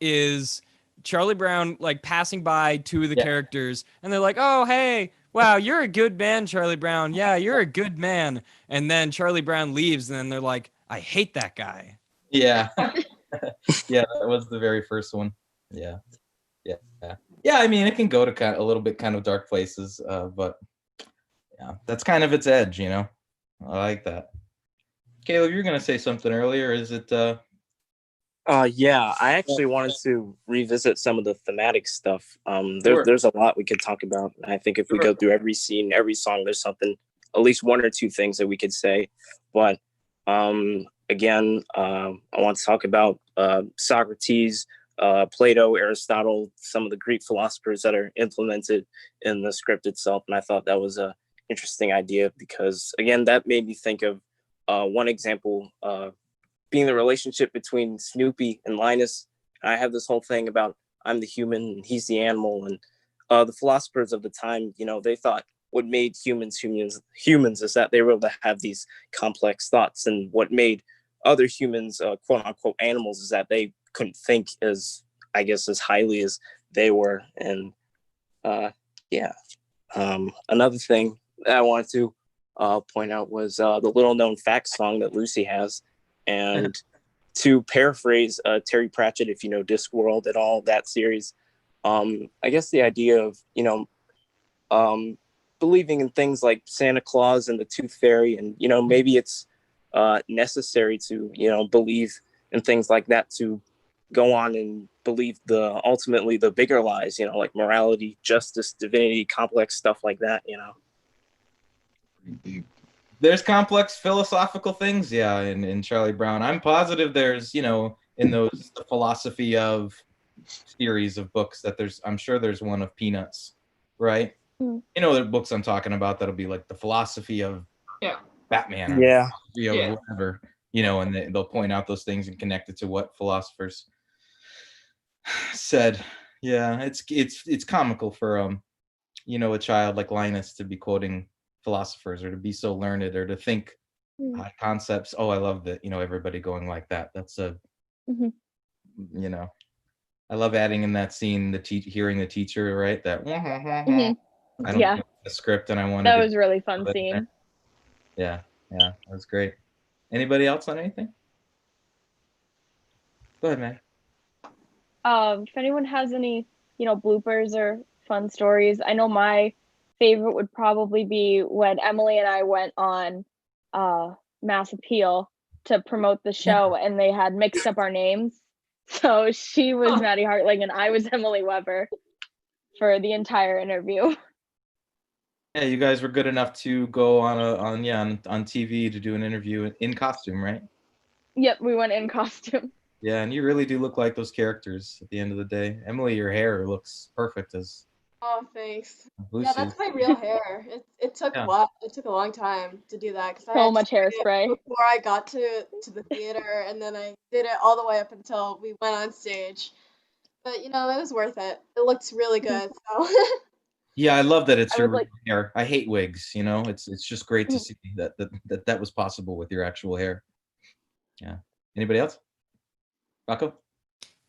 is Charlie Brown like passing by two of the characters, and they're like, "Oh, hey, wow, you're a good man, Charlie Brown. Yeah, you're a good man." And then Charlie Brown leaves, and then they're like, "I hate that guy." Yeah. Yeah, that was the very first one. Yeah. I mean, it can go to a little bit kind of dark places, but yeah, that's kind of its edge, I like that. Caleb, you were gonna say something earlier. Is it? Yeah, I actually wanted to revisit some of the thematic stuff. Sure. There's a lot we could talk about. I think if we go through every scene, every song, there's something, at least one or two things that we could say. But again, I want to talk about Socrates, Plato, Aristotle, some of the Greek philosophers that are implemented in the script itself. And I thought that was a interesting idea because, again, that made me think of one example, being the relationship between Snoopy and Linus. I have this whole thing about I'm the human and he's the animal. And the philosophers of the time, they thought what made humans is that they were able to have these complex thoughts. And what made other humans, quote unquote, animals is that they couldn't think as highly as they were. And another thing that I wanted to point out was the little known fact song that Lucy has. And to paraphrase Terry Pratchett, if you know Discworld at all, that series, I guess the idea of, believing in things like Santa Claus and the Tooth Fairy, and, maybe it's necessary to, believe in things like that to go on and believe ultimately the bigger lies, like morality, justice, divinity, complex stuff like that. There's complex philosophical things, yeah, in Charlie Brown. I'm positive there's, in those the philosophy of series of books that I'm sure there's one of Peanuts, right? Mm. The books I'm talking about that'll be like the philosophy of Batman or Yeah. whatever, and they'll point out those things and connect it to what philosophers said. Yeah, it's comical for a child like Linus to be quoting philosophers or to be so learned or to think high concepts. Oh, I love that, everybody going like that. That's I love adding in that scene hearing the teacher, right? That I don't know the script and I wanted that was a really fun scene. Yeah, that was great. Anybody else on anything? Go ahead, man. If anyone has any, bloopers or fun stories, I know my favorite would probably be when Emily and I went on Mass Appeal to promote the show, and they had mixed up our names. So she was Maddie Hartling and I was Emily Weber for the entire interview. Yeah, you guys were good enough to go on TV to do an interview in costume, right? Yep, we went in costume. Yeah, and you really do look like those characters at the end of the day. Emily, your hair looks perfect as. Oh, thanks. Lucy. Yeah, that's my real hair. It took a lot. It took a long time to do that because I So had much to do it hairspray before I got to the theater, and then I did it all the way up until we went on stage. But it was worth it. It looked really good. So. Yeah, I love that it's your hair. I hate wigs. It's just great to see that was possible with your actual hair. Yeah. Anybody else? Rocco?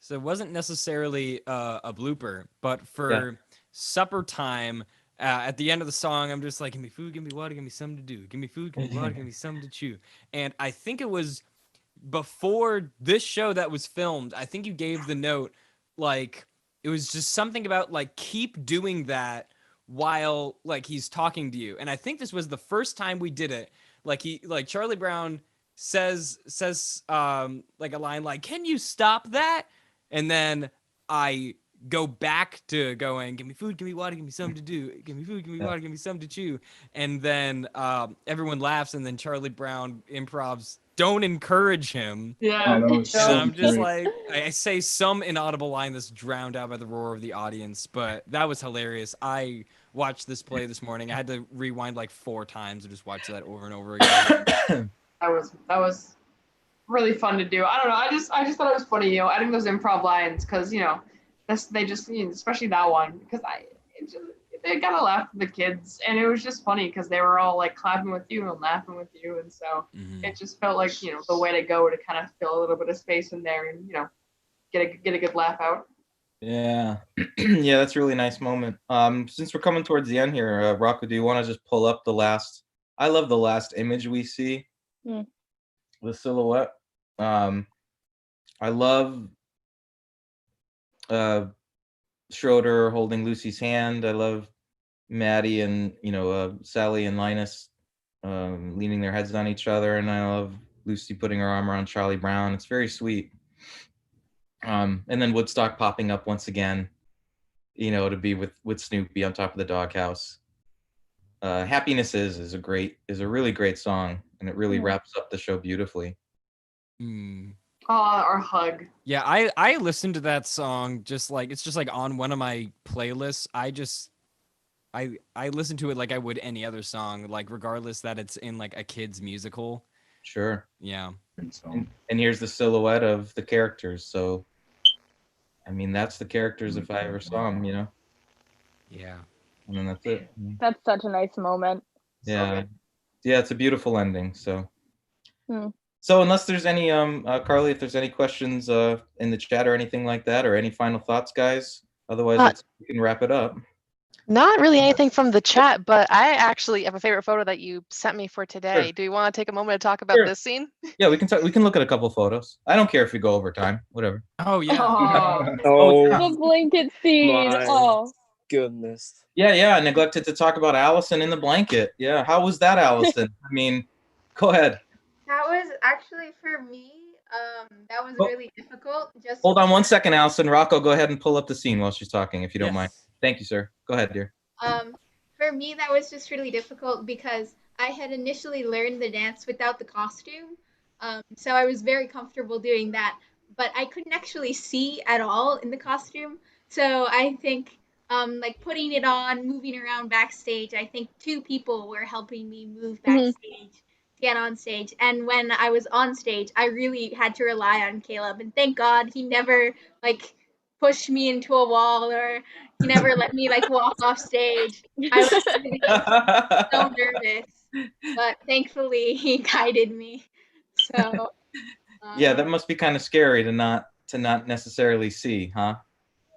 So it wasn't necessarily a blooper, but for supper time, at the end of the song, I'm just like, give me food, give me water, give me something to do. Give me food, give me water, give me something to chew. And I think it was before this show that was filmed, I think you gave the note, like, it was just something about, like, keep doing that while, like, he's talking to you. And I think this was the first time we did it. Like, Charlie Brown says like a line like, can you stop that? And then I go back to going, give me food, give me water, give me something to do. Give me food, give me water, give me something to chew. And then everyone laughs, and then Charlie Brown improvs, don't encourage him. Yeah, and I'm just like, I say some inaudible line that's drowned out by the roar of the audience, but that was hilarious. I watched this play this morning. I had to rewind like 4 times and just watch that over and over again. That was really fun to do. I don't know. I just thought it was funny, adding those improv lines because they just especially that one because they got to laugh with the kids, and it was just funny because they were all like clapping with you and laughing with you, and so it just felt like the way to go to kind of fill a little bit of space in there and get a good laugh out. Yeah, yeah, that's a really nice moment. Since we're coming towards the end here, Rocco, do you want to just pull up the last? I love the last image we see. The silhouette. I love Schroeder holding Lucy's hand. I love Maddie and Sally and Linus leaning their heads on each other, and I love Lucy putting her arm around Charlie Brown. It's very sweet. And then Woodstock popping up once again, to be with Snoopy on top of the doghouse. Happiness is a really great song, and it really wraps up the show beautifully. Our hug. Yeah, I listened to that song just like it's just like on one of my playlists. I listen to it like I would any other song, like regardless that it's in like a kid's musical. Sure. Yeah. And here's the silhouette of the characters. So, I mean, that's the characters if I ever saw them, Yeah. And then that's it. That's such a nice moment. Yeah. Yeah, it's a beautiful ending. So. So unless there's any Carly, if there's any questions in the chat or anything like that, or any final thoughts, guys, otherwise we can wrap it up. Not really anything from the chat, but I actually have a favorite photo that you sent me for today. Sure. Do you want to take a moment to talk about this scene? Yeah, we can talk. We can look at a couple photos. I don't care if we go over time. Whatever. Oh yeah. The blanket scene. My goodness. Yeah. I neglected to talk about Alison in the blanket. Yeah. How was that, Alison? I mean, go ahead. That was actually for me That was Oh. really difficult. Just Hold on one because, second, Allison. Rocco, go ahead and pull up the scene while she's talking, if you don't mind. Yes. Thank you, sir. Go ahead, dear. for me, that was just really difficult because I had initially learned the dance without the costume. So I was very comfortable doing that, but I couldn't actually see at all in the costume. So I think, like putting it on, moving around backstage, I think two people were helping me move backstage to get on stage. And when I was on stage, I really had to rely on Caleb. And thank God he never like pushed me into a wall or he never let me like walk off stage. I was really so nervous, but thankfully he guided me. So Yeah, that must be kind of scary to not necessarily see, huh?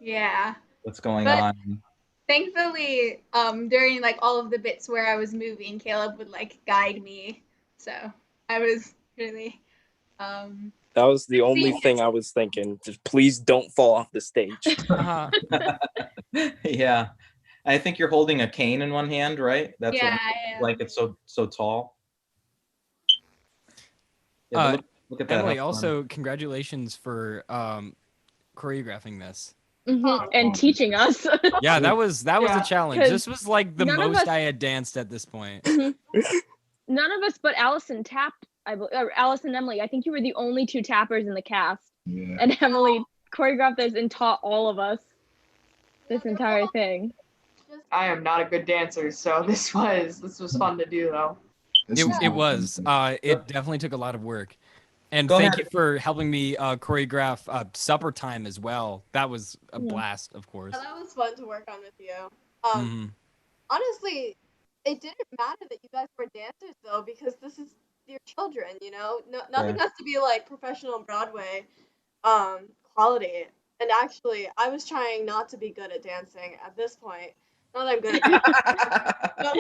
yeah, What's going but on? thankfully, during like all of the bits where I was moving, Caleb would like guide me. So I was really That was the only seeing thing I was thinking. Just please don't fall off the stage. Uh-huh. Yeah. I think you're holding a cane in one hand, right? That's yeah, what I am. like it's so tall. Yeah, but look at that. Emily, how fun. also congratulations for choreographing this. And teaching us. Yeah, that was a Yeah, challenge. 'cause This was like the none of most us- I had danced at this point. None of us but Allison tapped. Or Allison and Emily. I think you were the only two tappers in the cast, Yeah. and Emily choreographed this and taught all of us this entire thing. I am not a good dancer, so this was fun to do though. It was. It definitely took a lot of work. And Go thank ahead. you for helping me choreograph supper time as well. That was a blast, of course. Yeah, that was fun to work on with you. Mhm. Honestly, it didn't matter that you guys were dancers though, because this is your children, you know. No, nothing Yeah. has to be like professional Broadway quality. And actually, I was trying not to be good at dancing at this point. Not that I'm good at dancing, but like,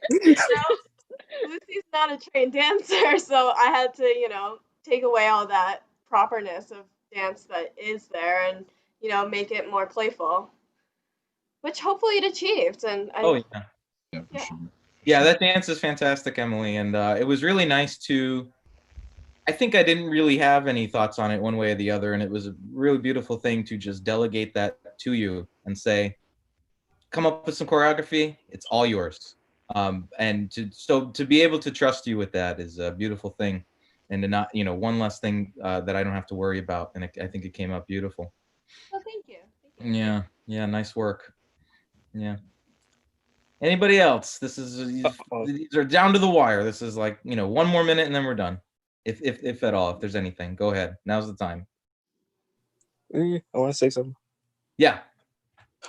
you know, Lucy's not a trained dancer, so I had to, you know, take away all that properness of dance that is there and, you know, make it more playful. Which hopefully it achieved. And Oh yeah. Yeah, for sure. Yeah, that dance is fantastic, Emily, and it was really nice to. I think I didn't really have any thoughts on it one way or the other, and it was a really beautiful thing to just delegate that to you and say, "Come up with some choreography. It's all yours." And to be able to trust you with that is a beautiful thing, and to not, one less thing that I don't have to worry about, and I think it came out beautiful. well, thank you. Thank you. Yeah, nice work. Yeah. Anybody else? These are down to the wire. This is like, one more minute and then we're done. If at all, if there's anything, go ahead. Now's the time. I want to say something. Yeah.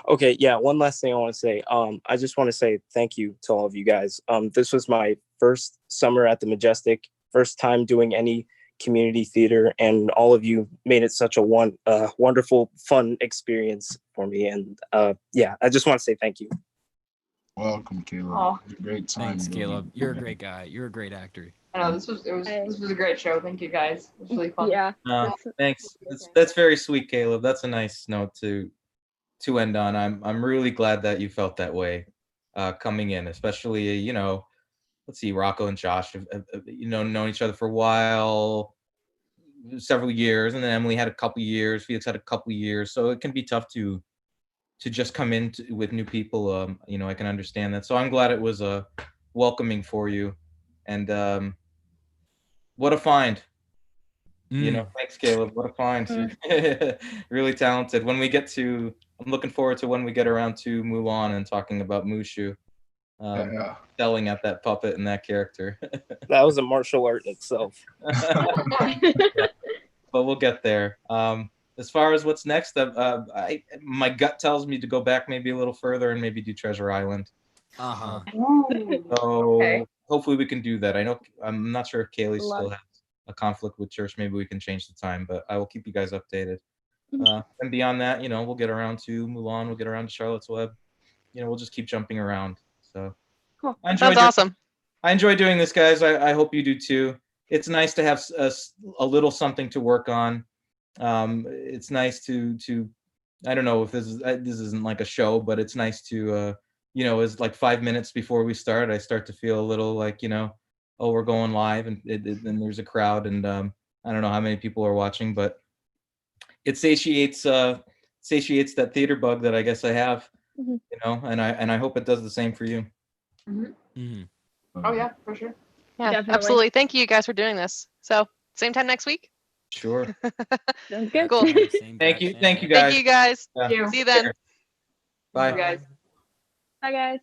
Okay, yeah, one last thing I want to say. I just want to say thank you to all of you guys. This was my first summer at the Majestic, first time doing any community theater, and all of you made it such a wonderful, fun experience for me. And yeah, I just want to say thank you. Welcome, Caleb. Aw. It was a great time. Thanks, Caleb. You're a great guy. You're a great actor. I know this was a great show. Thank you guys. It was really fun. Yeah. Thanks. That's very sweet, Caleb. That's a nice note to end on. I'm really glad that you felt that way coming in, especially, let's see, Rocco and Josh have known each other for a while, several years, and then Emily had a couple years, Felix had a couple years, so it can be tough to just come in with new people. I can understand that. So I'm glad it was welcoming for you, and what a find. Thanks, Caleb. What a find. Really talented. I'm looking forward to when we get around to Mulan and talking about Mushu. Selling at that puppet and that character. That was a martial art in itself. But we'll get there. As far as what's next, my gut tells me to go back maybe a little further and maybe do Treasure Island. Uh-huh. So hopefully we can do that. I'm not sure if Kaylee Love still has a conflict with church. Maybe we can change the time, but I will keep you guys updated. And beyond that, we'll get around to Mulan. We'll get around to Charlotte's Web. We'll just keep jumping around. So Cool. Sounds awesome. I enjoy doing this, guys. I hope you do too. It's nice to have a little something to work on. It's nice to I don't know if this isn't like a show, but it's nice to it's like 5 minutes before we start, I start to feel a little like, oh, we're going live, and there's a crowd, and I don't know how many people are watching, but it satiates that theater bug that I guess I have, Mhm. you know, and I hope it does the same for you. Oh yeah, for sure. Yeah, Definitely. absolutely. Thank you guys for doing this. So same time next week. Sure. Sounds good. Cool. Thank you, Thank guys. you guys. Yeah. Thank you. See you then. Bye. You guys. Bye, guys.